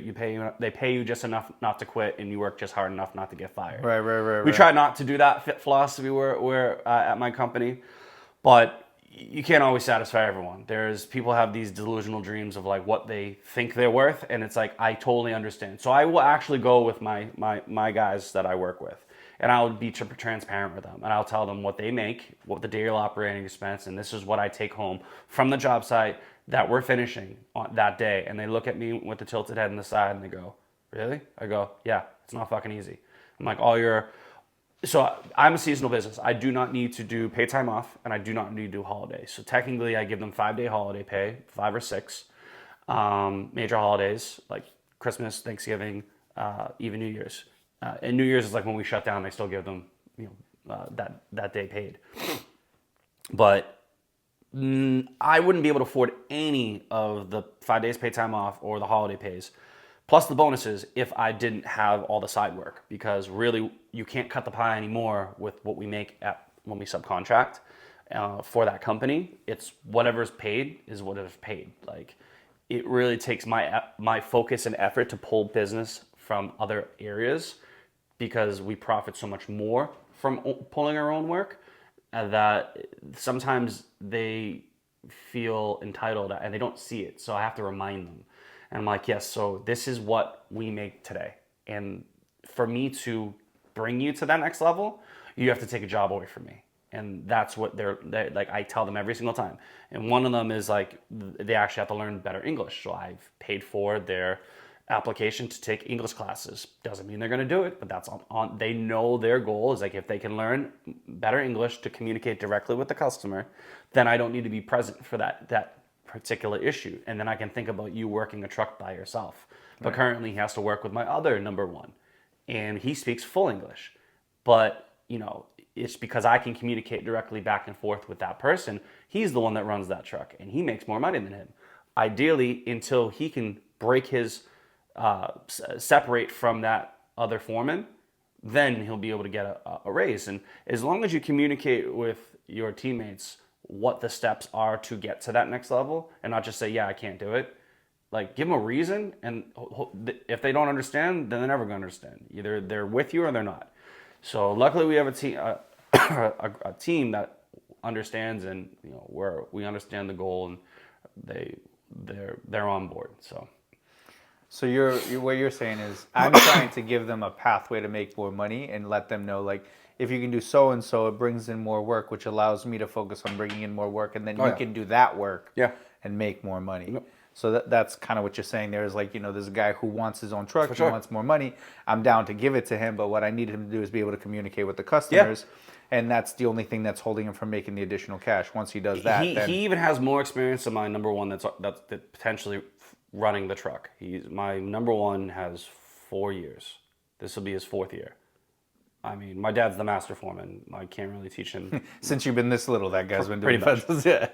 they pay you just enough not to quit, and you work just hard enough not to get fired. We try not to do that philosophy where at my company, but you can't always satisfy everyone. There's people have these delusional dreams of like what they think they're worth, and it's like I totally understand. So I will actually go with my guys that I work with, and I'll be transparent with them, and I'll tell them what they make, what the daily operating expense, and this is what I take home from the job site that we're finishing on that day. And they look at me with the tilted head in the side, and they go, "Really?" I go, "Yeah, it's not fucking easy." I'm like, So I'm a seasonal business. I do not need to do paid time off, and I do not need to do holidays. So technically, I give them 5-day holiday pay, 5 or 6 major holidays like Christmas, Thanksgiving, even New Year's. And New Year's is like when we shut down. They still give them that day paid. But I wouldn't be able to afford any of the 5 days paid time off or the holiday pays, plus the bonuses, if I didn't have all the side work. Because really, you can't cut the pie anymore with what we make when we subcontract for that company. It's whatever's paid is whatever's paid. Like, it really takes my focus and effort to pull business from other areas, because we profit so much more from pulling our own work, that sometimes they feel entitled and they don't see it. So I have to remind them. And I'm like, yes, so this is what we make today. And for me to bring you to that next level, you have to take a job away from me. And that's what they're like, I tell them every single time. And one of them is like, they actually have to learn better English. So I've paid for their application to take English classes. Doesn't mean they're going to do it, but that's on they know their goal is like, if they can learn better English to communicate directly with the customer, then I don't need to be present for that particular issue. And then I can think about you working a truck by yourself. But currently he has to work with my other number one, and he speaks full English. But, it's because I can communicate directly back and forth with that person. He's the one that runs that truck, and he makes more money than him. Ideally, until he can break his separate from that other foreman, then he'll be able to get a raise. And as long as you communicate with your teammates what the steps are to get to that next level, and not just say, yeah, I can't do it, like, give them a reason. And if they don't understand, then they're never going to understand. Either they're with you or they're not. So luckily we have a team, a team that understands, and where we understand the goal, and they're on board. So what you're saying is, I'm trying to give them a pathway to make more money and let them know, like, if you can do so and so, it brings in more work, which allows me to focus on bringing in more work, and then you can do that work and make more money. Yep. So that's kind of what you're saying there is, like, there's a guy who wants his own truck, he wants more money. I'm down to give it to him, but what I need him to do is be able to communicate with the customers. And that's the only thing that's holding him from making the additional cash. Once he does that, he even has more experience than my number one that's potentially running the truck. My number one has 4 years. This will be his 4th year. I mean, my dad's the master foreman. I can't really teach him. Since you've been this little, that guy's been doing pretty much. Yeah.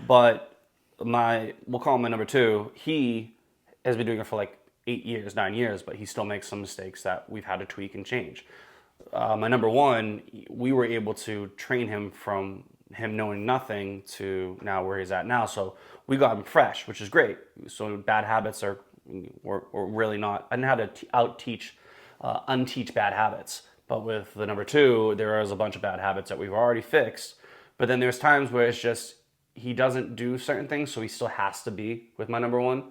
But we'll call him my number 2. He has been doing it for like 8 years, 9 years, but he still makes some mistakes that we've had to tweak and change. My number 1, we were able to train him from him knowing nothing to now where he's at now. So we got him fresh, which is great. So bad habits were really not. I didn't know how to unteach bad habits. But with the number 2, there is a bunch of bad habits that we've already fixed. But then there's times where it's just he doesn't do certain things, so he still has to be with my number 1.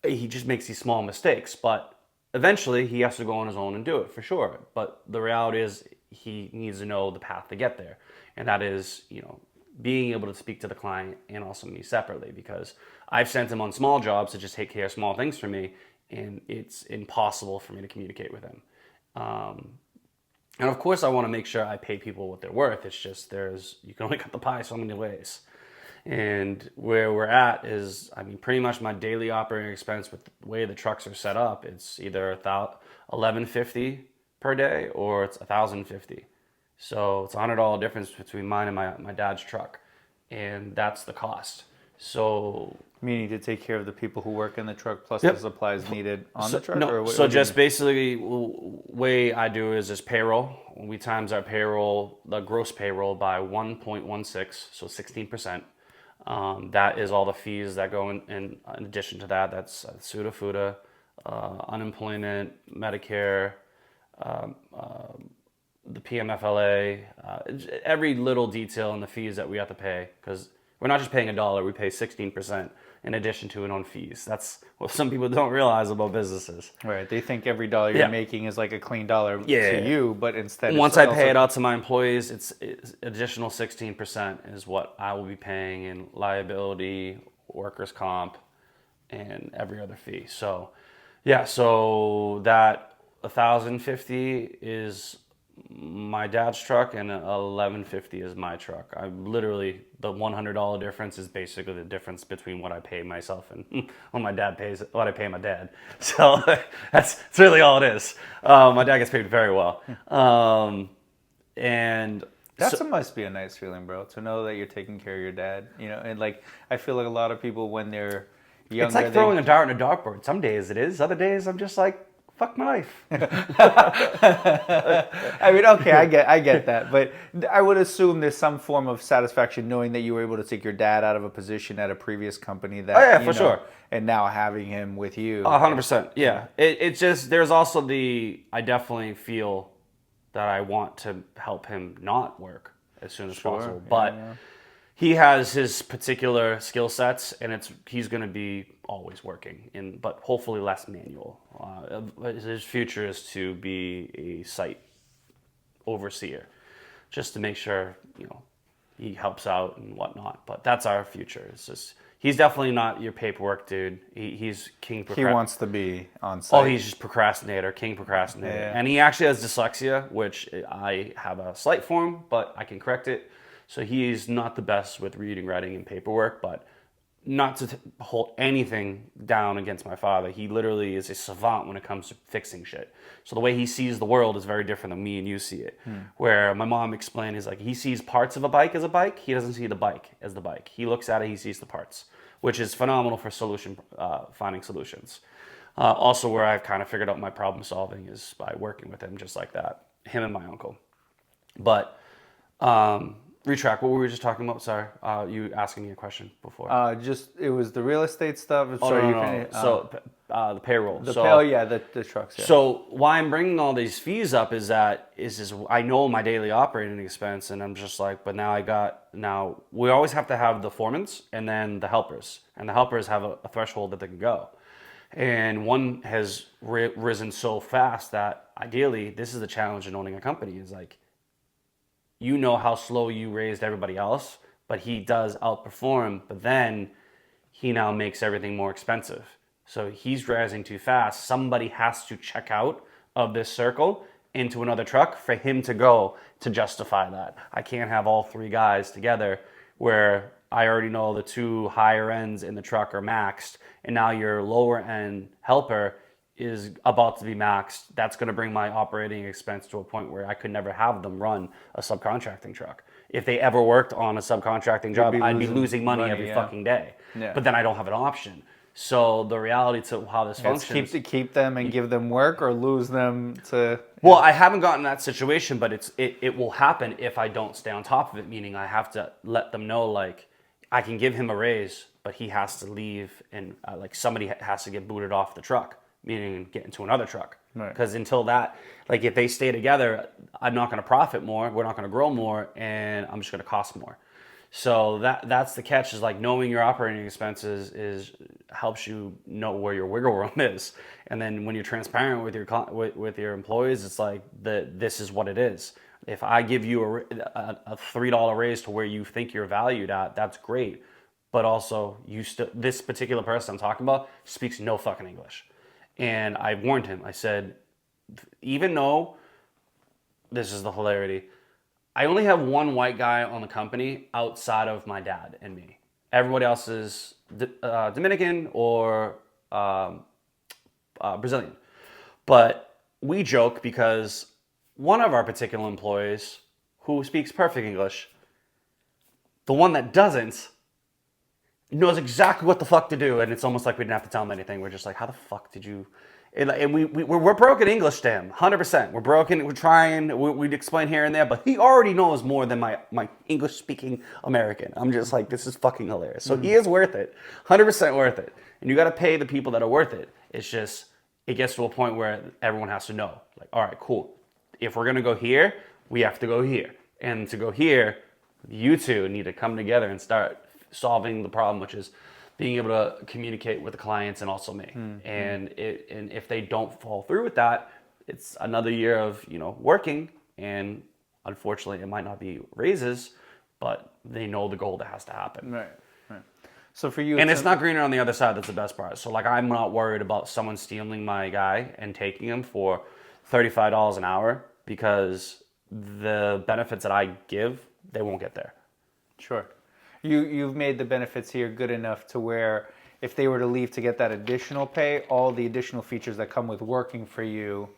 He just makes these small mistakes, but eventually he has to go on his own and do it for sure. But the reality is he needs to know the path to get there, and that is being able to speak to the client and also me separately, because I've sent him on small jobs to just take care of small things for me, and it's impossible for me to communicate with him. And of course I want to make sure I pay people what they're worth. It's just you can only cut the pie so many ways. And where we're at is, I mean, pretty much my daily operating expense with the way the trucks are set up, it's either $1,150 per day or it's $1,050. So it's $100 difference between mine and my dad's truck, and that's the cost. So Meaning to take care of the people who work in the truck plus Yep. the supplies needed on So, the truck, no, or so what do you just mean? basically, way I do is just payroll. We times our payroll, the gross payroll, by 1.16, so 16%. That is all the fees that go in addition to that. That's SUDA, FUDA, unemployment, Medicare, the PMFLA, every little detail in the fees that we have to pay, because we're not just paying $1, we pay 16% in addition to it on fees. That's what some people don't realize about businesses. Right. They think every dollar you're Yeah. making is like a clean dollar to Yeah. you, but instead it's Once I pay also it out to my employees, it's additional 16% is what I will be paying in liability, workers' comp, and every other fee. So, yeah, so that 1,050 is my dad's truck and 1,150 is my truck. I literally, the $100 difference is basically the difference between what I pay myself and what my dad pays, what I pay my dad. So that's really all it is. My dad gets paid very well. And that's so, must be a nice feeling, bro, to know that you're taking care of your dad. You know, and like I feel like a lot of people when they're it's younger, like throwing a dart in a dartboard. Some days it is, other days I'm just like, fuck my life. I mean, okay, I get that, but I would assume there's some form of satisfaction knowing that you were able to take your dad out of a position at a previous company that Oh yeah, you for know, sure. and now having him with you. 100%. Yeah. It's just, there's also I definitely feel that I want to help him not work as soon as possible. Yeah, But yeah. he has his particular skill sets, and he's going to be always working, but hopefully less manual. His future is to be a site overseer, just to make sure he helps out and whatnot. But that's our future. It's just he's definitely not your paperwork dude. He's king. He wants to be on Oh, site. he's just procrastinator, king procrastinator. Yeah. And he actually has dyslexia, which I have a slight form, but I can correct it. So he's not the best with reading, writing, and paperwork, but not to hold anything down against my father. He literally is a savant when it comes to fixing shit. So the way he sees the world is very different than me and you see it. Where my mom explained is like he sees parts of a bike as a bike. He doesn't see the bike as the bike. He looks at it, he sees the parts, which is phenomenal for finding solutions. Also, where I've kind of figured out my problem solving is by working with him just like that. Him and my uncle. But retract. What were we just talking about? Sorry, you asking me a question before. Just it was the real estate stuff. Oh, so no, you no, can, no. So the payroll. yeah, the trucks. Yeah. So why I'm bringing all these fees up is I know my daily operating expense, and I'm just like, but now we always have to have the foremans and then the helpers, and the helpers have a threshold that they can go, and one has risen so fast that ideally this is the challenge in owning a company is like, you know how slow you raised everybody else, but he does outperform, but then he now makes everything more expensive. So he's rising too fast. Somebody has to check out of this circle into another truck for him to go to justify that. I can't have all three guys together where I already know the two higher ends in the truck are maxed, and now your lower end helper is about to be maxed. That's going to bring my operating expense to a point where I could never have them run a subcontracting truck. If they ever worked on a subcontracting job, I'd be losing money every fucking day. Yeah. But then I don't have an option. So the reality to how this functions. Keep them and give them work, or lose them to. Well, I haven't gotten that situation, but it will happen if I don't stay on top of it. Meaning I have to let them know, like, I can give him a raise, but he has to leave, and like somebody has to get booted off the truck. Meaning get into another truck. Because until that, like if they stay together, I'm not going to profit more. We're not going to grow more, and I'm just going to cost more. So that's the catch, is like knowing your operating expenses helps you know where your wiggle room is. And then when you're transparent with your employees, it's like this is what it is. If I give you a $3 raise to where you think you're valued at, that's great. But also this particular person I'm talking about speaks no fucking English. And I warned him. I said, even though this is the hilarity, I only have one white guy on the company outside of my dad and me. Everybody else is Dominican or Brazilian. But we joke because one of our particular employees who speaks perfect English. The one that doesn't knows exactly what the fuck to do, and it's almost like we didn't have to tell him anything. We're just like, how the fuck did you? And we're broken English to him, 100%. We're broken. We're trying. We'd explain here and there, but he already knows more than my English speaking American. I'm just like, this is fucking hilarious. So he is worth it, 100% worth it. And you got to pay the people that are worth it. It's just it gets to a point where everyone has to know, like, all right, cool. If we're gonna go here, we have to go here, and to go here, you two need to come together and start solving the problem, which is being able to communicate with the clients and also me. And if they don't fall through with that, it's another year of working, and unfortunately, it might not be raises, but they know the goal that has to happen. Right. So for you, and it's not greener on the other side. That's the best part. So like, I'm not worried about someone stealing my guy and taking him for $35 an hour, because the benefits that I give, they won't get there. Sure. You've made the benefits here good enough to where if they were to leave to get that additional pay, all the additional features that come with working for you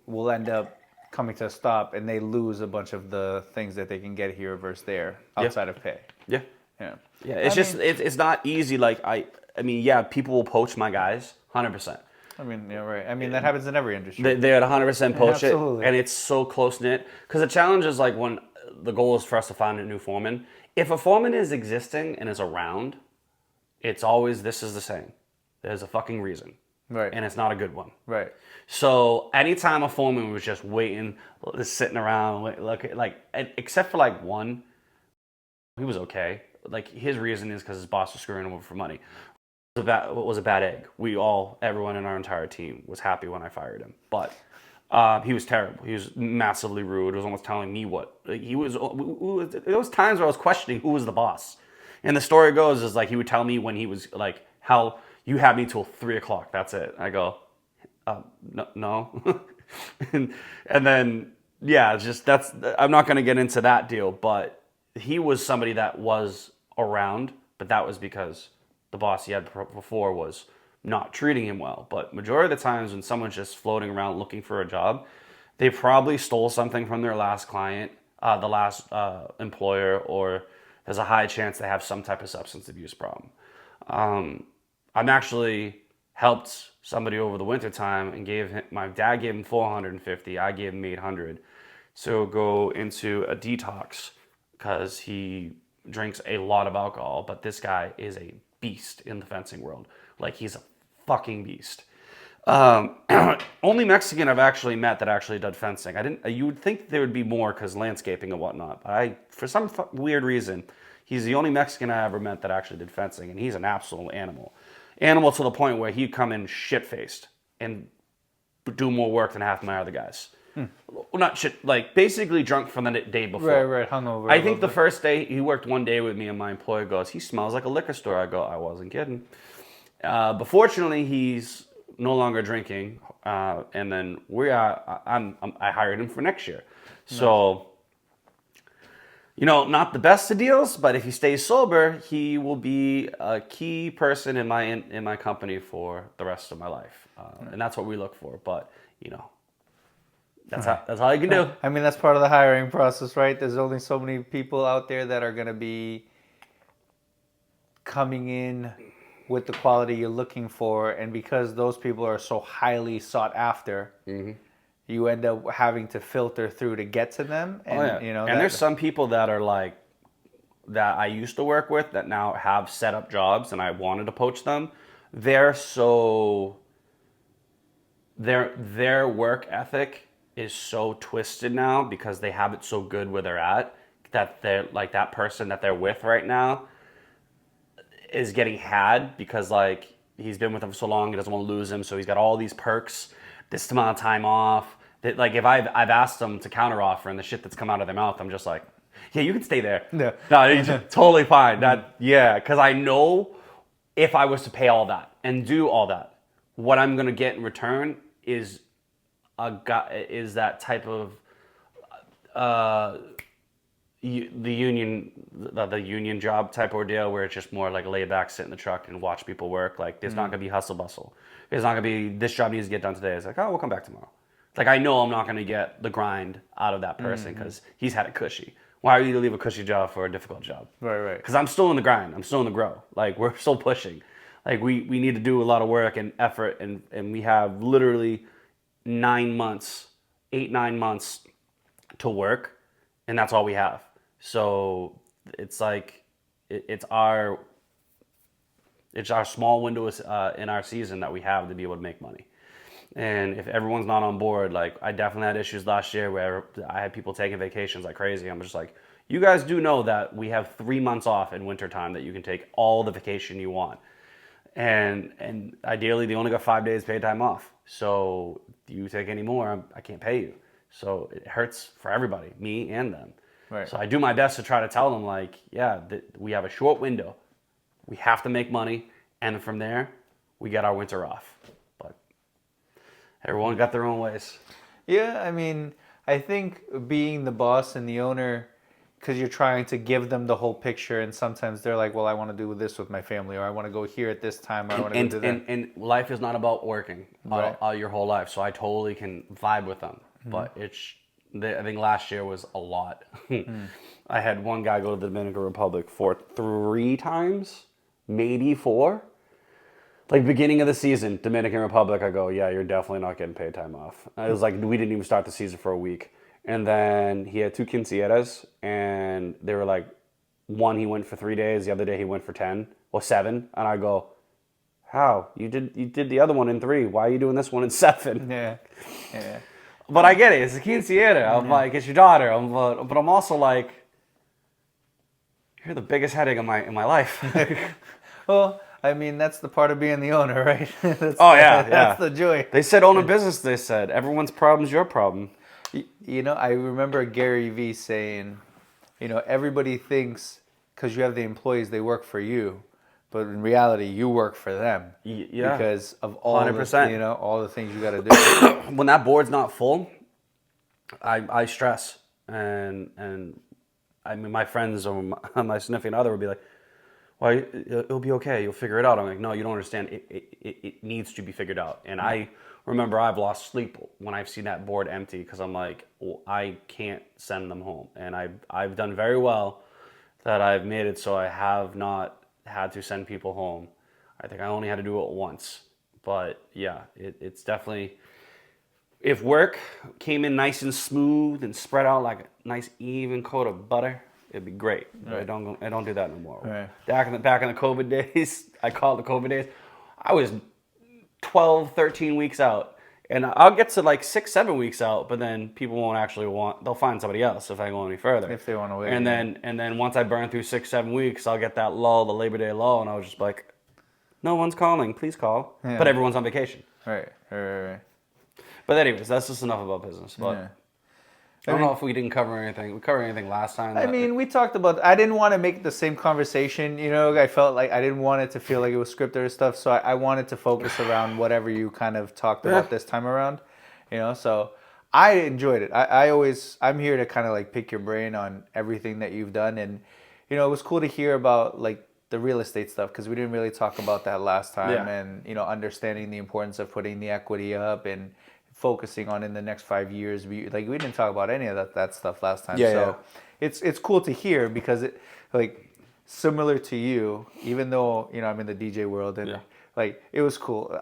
will end up coming to a stop, and they lose a bunch of the things that they can get here versus there outside of pay. Yeah. Yeah. Yeah, it's not easy. Like I mean, yeah, people will poach my guys, 100%. I mean, yeah, right. I mean, that happens in every industry. They at 100% poach it, Absolutely. and it's so close knit. Because the challenge is like, when the goal is for us to find a new foreman. If a foreman is existing and is around, it's always this is the same. There's a fucking reason, Right. and it's not a good one. Right. So anytime a foreman was just waiting, just sitting around, except for like one, he was okay. Like, his reason is because his boss was screwing him over for money. It was a bad egg. Everyone in our entire team was happy when I fired him, but he was terrible. He was massively rude. He was almost telling me what he was. There was times where I was questioning who was the boss. And the story goes is like, he would tell me when he was like, how you had me till 3:00. That's it. I go, no. and then yeah, it's just I'm not going to get into that deal, but he was somebody that was around, but that was because the boss he had before was not treating him well. But majority of the times when someone's just floating around looking for a job, they probably stole something from their last client, the last employer, or there's a high chance they have some type of substance abuse problem. I'm actually helped somebody over the winter time and my dad gave him 450, I gave him 800. So go into a detox because he drinks a lot of alcohol, but this guy is a beast in the fencing world. Like, he's a fucking beast. Only Mexican I've actually met that actually did fencing. You would think there would be more because landscaping and whatnot, but for some weird reason, he's the only Mexican I ever met that actually did fencing, and he's an absolute animal. Animal to the point where he'd come in shit-faced and do more work than half my other guys. Well, not shit, like basically drunk from the day before. Right, hungover. I think the first day, he worked one day with me, and my employer goes, he smells like a liquor store. I go, I wasn't kidding. But fortunately, he's no longer drinking, and then I hired him for next year. So, not the best of deals, but if he stays sober, he will be a key person in my company for the rest of my life, and that's what we look for. But that's all you can do. I mean, that's part of the hiring process, right? There's only so many people out there that are going to be coming in with the quality you're looking for, and because those people are so highly sought after, you end up having to filter through to get to them. And, and there's some people that are like, that I used to work with that now have set up jobs, and I wanted to poach them. Their work ethic is so twisted now because they have it so good where they're at, that they're like, that person that they're with right now is getting had because like he's been with them for so long, he doesn't want to lose him, so he's got all these perks, this amount of time off. That, like, if I've asked them to counteroffer, and the shit that's come out of their mouth, I'm just like, yeah, you can stay there. Yeah. No, it's totally fine. Because I know if I was to pay all that and do all that, what I'm gonna get in return is that type of the union job type ordeal where it's just more like lay back, sit in the truck and watch people work. Like, there's not gonna be hustle bustle. There's not gonna be this job needs to get done today. It's like, oh, we'll come back tomorrow. It's like I know I'm not going to get the grind out of that person because he's had it cushy. Why are you to leave a cushy job for a difficult job? Right. Because I'm still in the grind. I'm still in the grow. Like we're still pushing. Like we need to do a lot of work and effort, and we have literally 9 months, 8-9 months to work, and that's all we have. So it's like it's our small window in our season that we have to be able to make money. And if everyone's not on board, like I definitely had issues last year where I had people taking vacations like crazy. I'm just like, you guys do know that we have 3 months off in wintertime that you can take all the vacation you want. And ideally, they only got 5 days paid time off. So if you take any more, I can't pay you. So it hurts for everybody, me and them. Right. So I do my best to try to tell them, like, yeah, we have a short window. We have to make money. And from there, we get our winter off. But everyone got their own ways. Yeah, I mean, I think being the boss and the owner, because you're trying to give them the whole picture, and sometimes they're like, well, I want to do this with my family, or I want to go here at this time, or I want to do that. And life is not about working Right. your whole life, so I totally can vibe with them. But I think last year was a lot. I had one guy go to the Dominican Republic for 3 times, maybe 4. Like beginning of the season, Dominican Republic, I go, yeah, you're definitely not getting paid time off. It was like we didn't even start the season for a week. And then he had 2 quinceañeras, and they were like, one he went for 3 days, the other day he went for 10 or 7, and I go, how? You did the other one in 3. Why are you doing this one in 7? Yeah. But I get it. It's a quinceañera. I'm like, it's your daughter. But I'm also like, you're the biggest headache in my life. Well, I mean, that's the part of being the owner, right? That's the joy. They said own a business. They said everyone's problem's your problem. You know, I remember Gary Vee saying, you know, everybody thinks because you have the employees, they work for you. But in reality, you work for them. Yeah. Because of all 100%. all the things you got to do. When that board's not full, I stress. And I mean, my friends or my significant other would be like, well, it'll be okay. You'll figure it out. I'm like, no, you don't understand. It needs to be figured out. And I remember I've lost sleep when I've seen that board empty because I'm like, well, I can't send them home. And I've done very well that I've made it so I have not had to send people home. I think I only had to do it once. But yeah, it's definitely, if work came in nice and smooth and spread out like a nice even coat of butter, it'd be great. But I don't do that no more. Right. Back in the COVID days, I call it the COVID days, I was 12, 13 weeks out. And I'll get to like 6-7 weeks out, but then people won't actually they'll find somebody else if I go any further. If they want to wait. And then once I burn through 6-7 weeks, I'll get that lull, the Labor Day lull, and I was just like, no one's calling, please call. Yeah. But everyone's on vacation. Right. But anyways, that's just enough about business. But Yeah. I don't know if we didn't cover anything. We covered anything last time. I mean, we talked about, I didn't want to make the same conversation, you know, I felt like I didn't want it to feel like it was scripted or stuff, so I wanted to focus around whatever you kind of talked about this time around, you know, so I enjoyed it. I'm here to kind of like pick your brain on everything that you've done, and, you know, it was cool to hear about like the real estate stuff, because we didn't really talk about that last time, and, you know, understanding the importance of putting the equity up and focusing on in the next 5 years. We didn't talk about any of that stuff last time. It's cool to hear, because it, like, similar to you, even though, you know, I'm in the DJ world, and like, it was cool.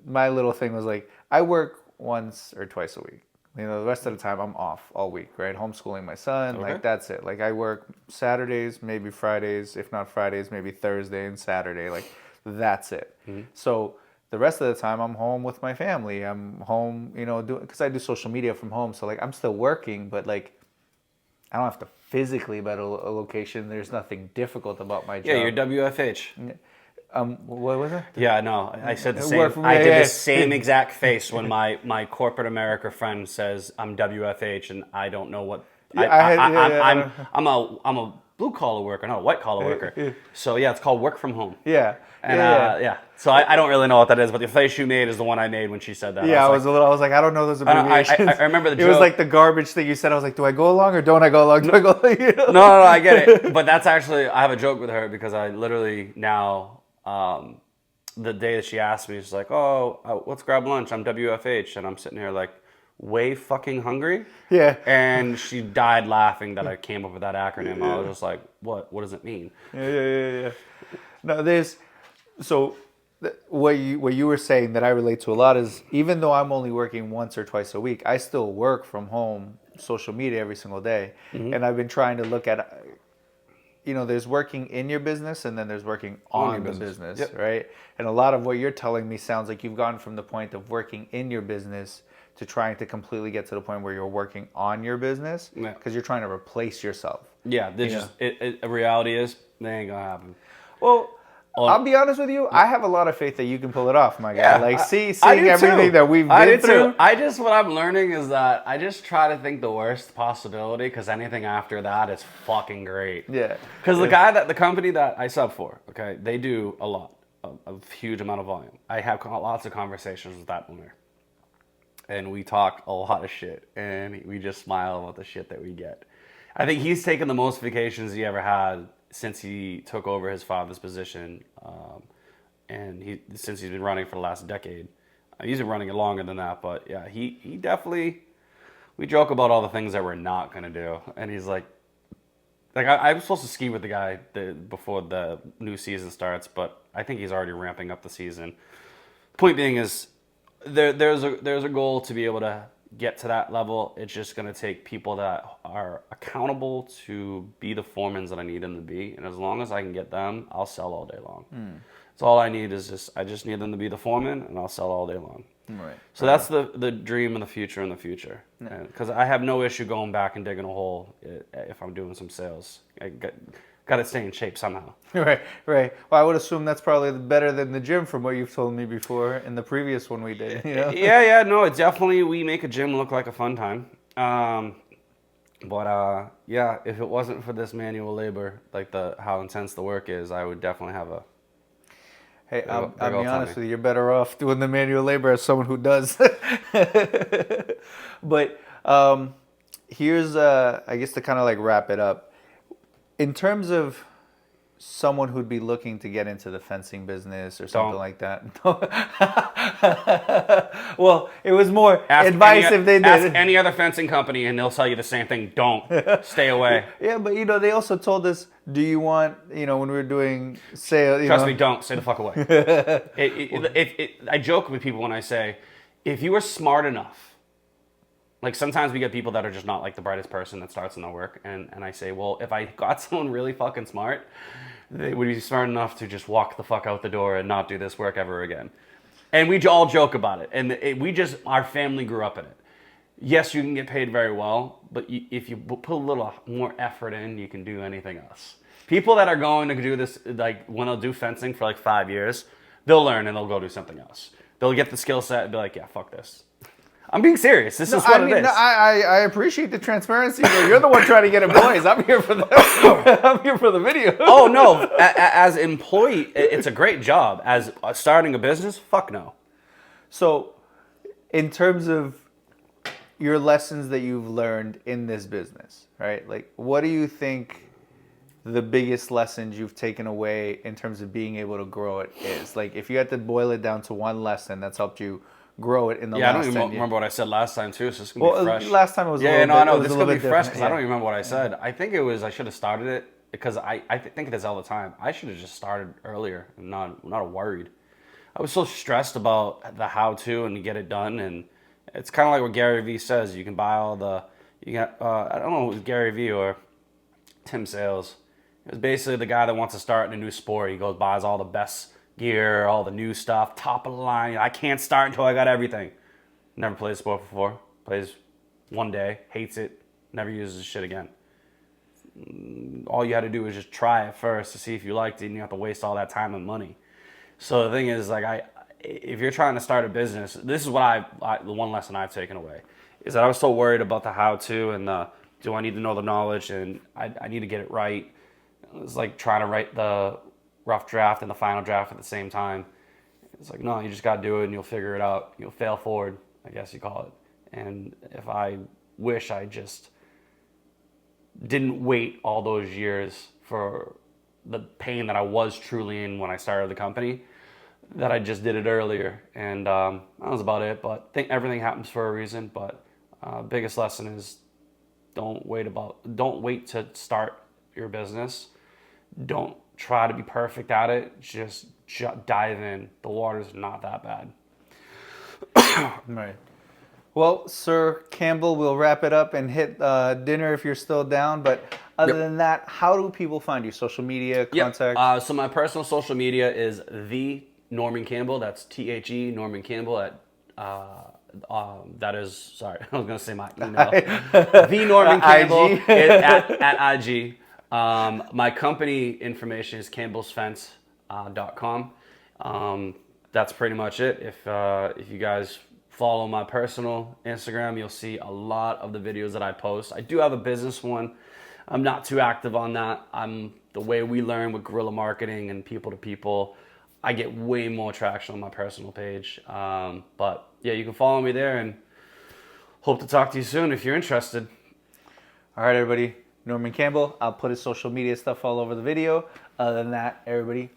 My little thing was like, I work once or twice a week. You know, the rest of the time I'm off all week, right? Homeschooling my son, like that's it. Like I work Saturdays, maybe Fridays, if not Fridays, maybe Thursday and Saturday. Like that's it. So the rest of the time I'm home with my family. I'm home, you know, because I do social media from home. So like I'm still working, but like I don't have to physically be at a location. There's nothing difficult about my job. Yeah, you're WFH. What was it? Yeah, no, I said the same. I did the same exact face when my corporate America friend says I'm WFH, and I don't know what. I'm a blue collar worker, not a white collar worker. So yeah, it's called work from home. Yeah. And so I don't really know what that is, but the face you made is the one I made when she said that. Yeah, I was like, I don't know those abbreviations. I remember the joke. It was like the garbage thing you said. I was like, do I go along or don't I go along? Do I go along? You know? No, I get it. But that's actually, I have a joke with her, because I literally now, the day that she asked me, she's like, oh, let's grab lunch. I'm WFH. And I'm sitting here like, way fucking hungry. Yeah. And she died laughing that I came up with that acronym. I was just like, what? What does it mean? Yeah. No, what you were saying that I relate to a lot is, even though I'm only working once or twice a week, I still work from home, social media every single day, and I've been trying to look at, there's working in your business and then there's working on the business, Yep. right? And a lot of what you're telling me sounds like you've gone from the point of working in your business to trying to completely get to the point where you're working on your business because you're trying to replace yourself. Yeah, a reality is, they ain't gonna happen. Well, I'll be honest with you. I have a lot of faith that you can pull it off, my guy. Yeah, seeing I do everything too. that we've I been do through. too. What I'm learning is that I just try to think the worst possibility, because anything after that is fucking great. Yeah. Because the company that I sub for, okay, they do a lot, a huge amount of volume. I have lots of conversations with that owner, and we talk a lot of shit, and we just smile about the shit that we get. I think he's taken the most vacations he ever had since he took over his father's position, and since he's been running for the last decade. He's been running it longer than that, but yeah, he definitely. We joke about all the things that we're not gonna do, and he's like I was supposed to ski with the guy before the new season starts, but I think he's already ramping up the season. Point being is, there's a goal to be able to get to that level. It's just going to take people that are accountable to be the foremans that I need them to be. And as long as I can get them, I'll sell all day long. So all I need is I just need them to be the foreman, and I'll sell all day long. Right. So that's the dream of the future Because I have no issue going back and digging a hole if I'm doing some sales. I got to stay in shape somehow. Right. Well, I would assume that's probably better than the gym from what you've told me before in the previous one we did. Yeah, no, it's definitely, we make a gym look like a fun time. Yeah, if it wasn't for this manual labor, like how intense the work is, I would definitely have a... Hey, I'll be honest with you. You're better off doing the manual labor as someone who does. But here's, I guess, to kind of like wrap it up. In terms of someone who'd be looking to get into the fencing business or something like that. Well, it was more advice if they did. Ask any other fencing company and they'll tell you the same thing. Don't. Stay away. Yeah, but they also told us, do you want, when we were doing sales. Trust me, don't. Stay the fuck away. I joke with people when I say, if you are smart enough, like sometimes we get people that are just not like the brightest person that starts in their work. And I say, well, if I got someone really fucking smart, they would be smart enough to just walk the fuck out the door and not do this work ever again. And we all joke about it. And our family grew up in it. Yes, you can get paid very well, but if you put a little more effort in, you can do anything else. People that are going to do this, like when they'll do fencing for like 5 years, they'll learn and they'll go do something else. They'll get the skill set and be like, yeah, fuck this. I'm being serious. This is what it is. No, I appreciate the transparency, but you're the one trying to get employees. I'm here for the video. Oh no, as employee, it's a great job. As starting a business, fuck no. So, in terms of your lessons that you've learned in this business, right? Like, what do you think the biggest lessons you've taken away in terms of being able to grow it is? Like, if you had to boil it down to one lesson that's helped you grow it in the last 10 years. Yeah, I don't even remember what I said last time too, so it's going to be fresh. Last time it was a little bit I know. This is going to be different. fresh because I don't even remember what I said. I think it was, I should have started it because I think of this all the time. I should have just started earlier and not worried. I was so stressed about the how-to and to get it done, and it's kind of like what Gary Vee says. You can buy all the, I don't know if it was Gary Vee or Tim Sales. It was basically the guy that wants to start in a new sport. He goes, buys all the best gear, all the new stuff, top of the line. I can't start until I got everything. Never played a sport before. Plays one day, hates it, never uses shit again. All you had to do was just try it first to see if you liked it, and you have to waste all that time and money. So the thing is, like, if you're trying to start a business, this is what the one lesson I've taken away is that I was so worried about the how-to and do I need to know the knowledge and I need to get it right. It was like trying to write the rough draft and the final draft at the same time. It's like, no, you just got to do it and you'll figure it out. You'll fail forward, I guess you call it. And if I wish I just didn't wait all those years for the pain that I was truly in when I started the company, that I just did it earlier. And that was about it. But I think everything happens for a reason. But Biggest lesson is don't wait to start your business. Don't try to be perfect at it. Just dive in. The water's not that bad. Right. Well, Sir Campbell, we'll wrap it up and hit dinner if you're still down. But other than that, how do people find you? Social media, contact? Yep. So my personal social media is the Norman Campbell. That's THE Norman Campbell at. That is, sorry, I was going to say my email. The Norman Campbell at IG. My company information is campbellsfence.com. That's pretty much it. If you guys follow my personal Instagram, you'll see a lot of the videos that I post. I do have a business one. I'm not too active on that. The way we learn with guerrilla marketing and people to people, I get way more traction on my personal page. But yeah, you can follow me there and hope to talk to you soon if you're interested. All right, everybody. Norman Campbell. I'll put his social media stuff all over the video. Other than that, everybody,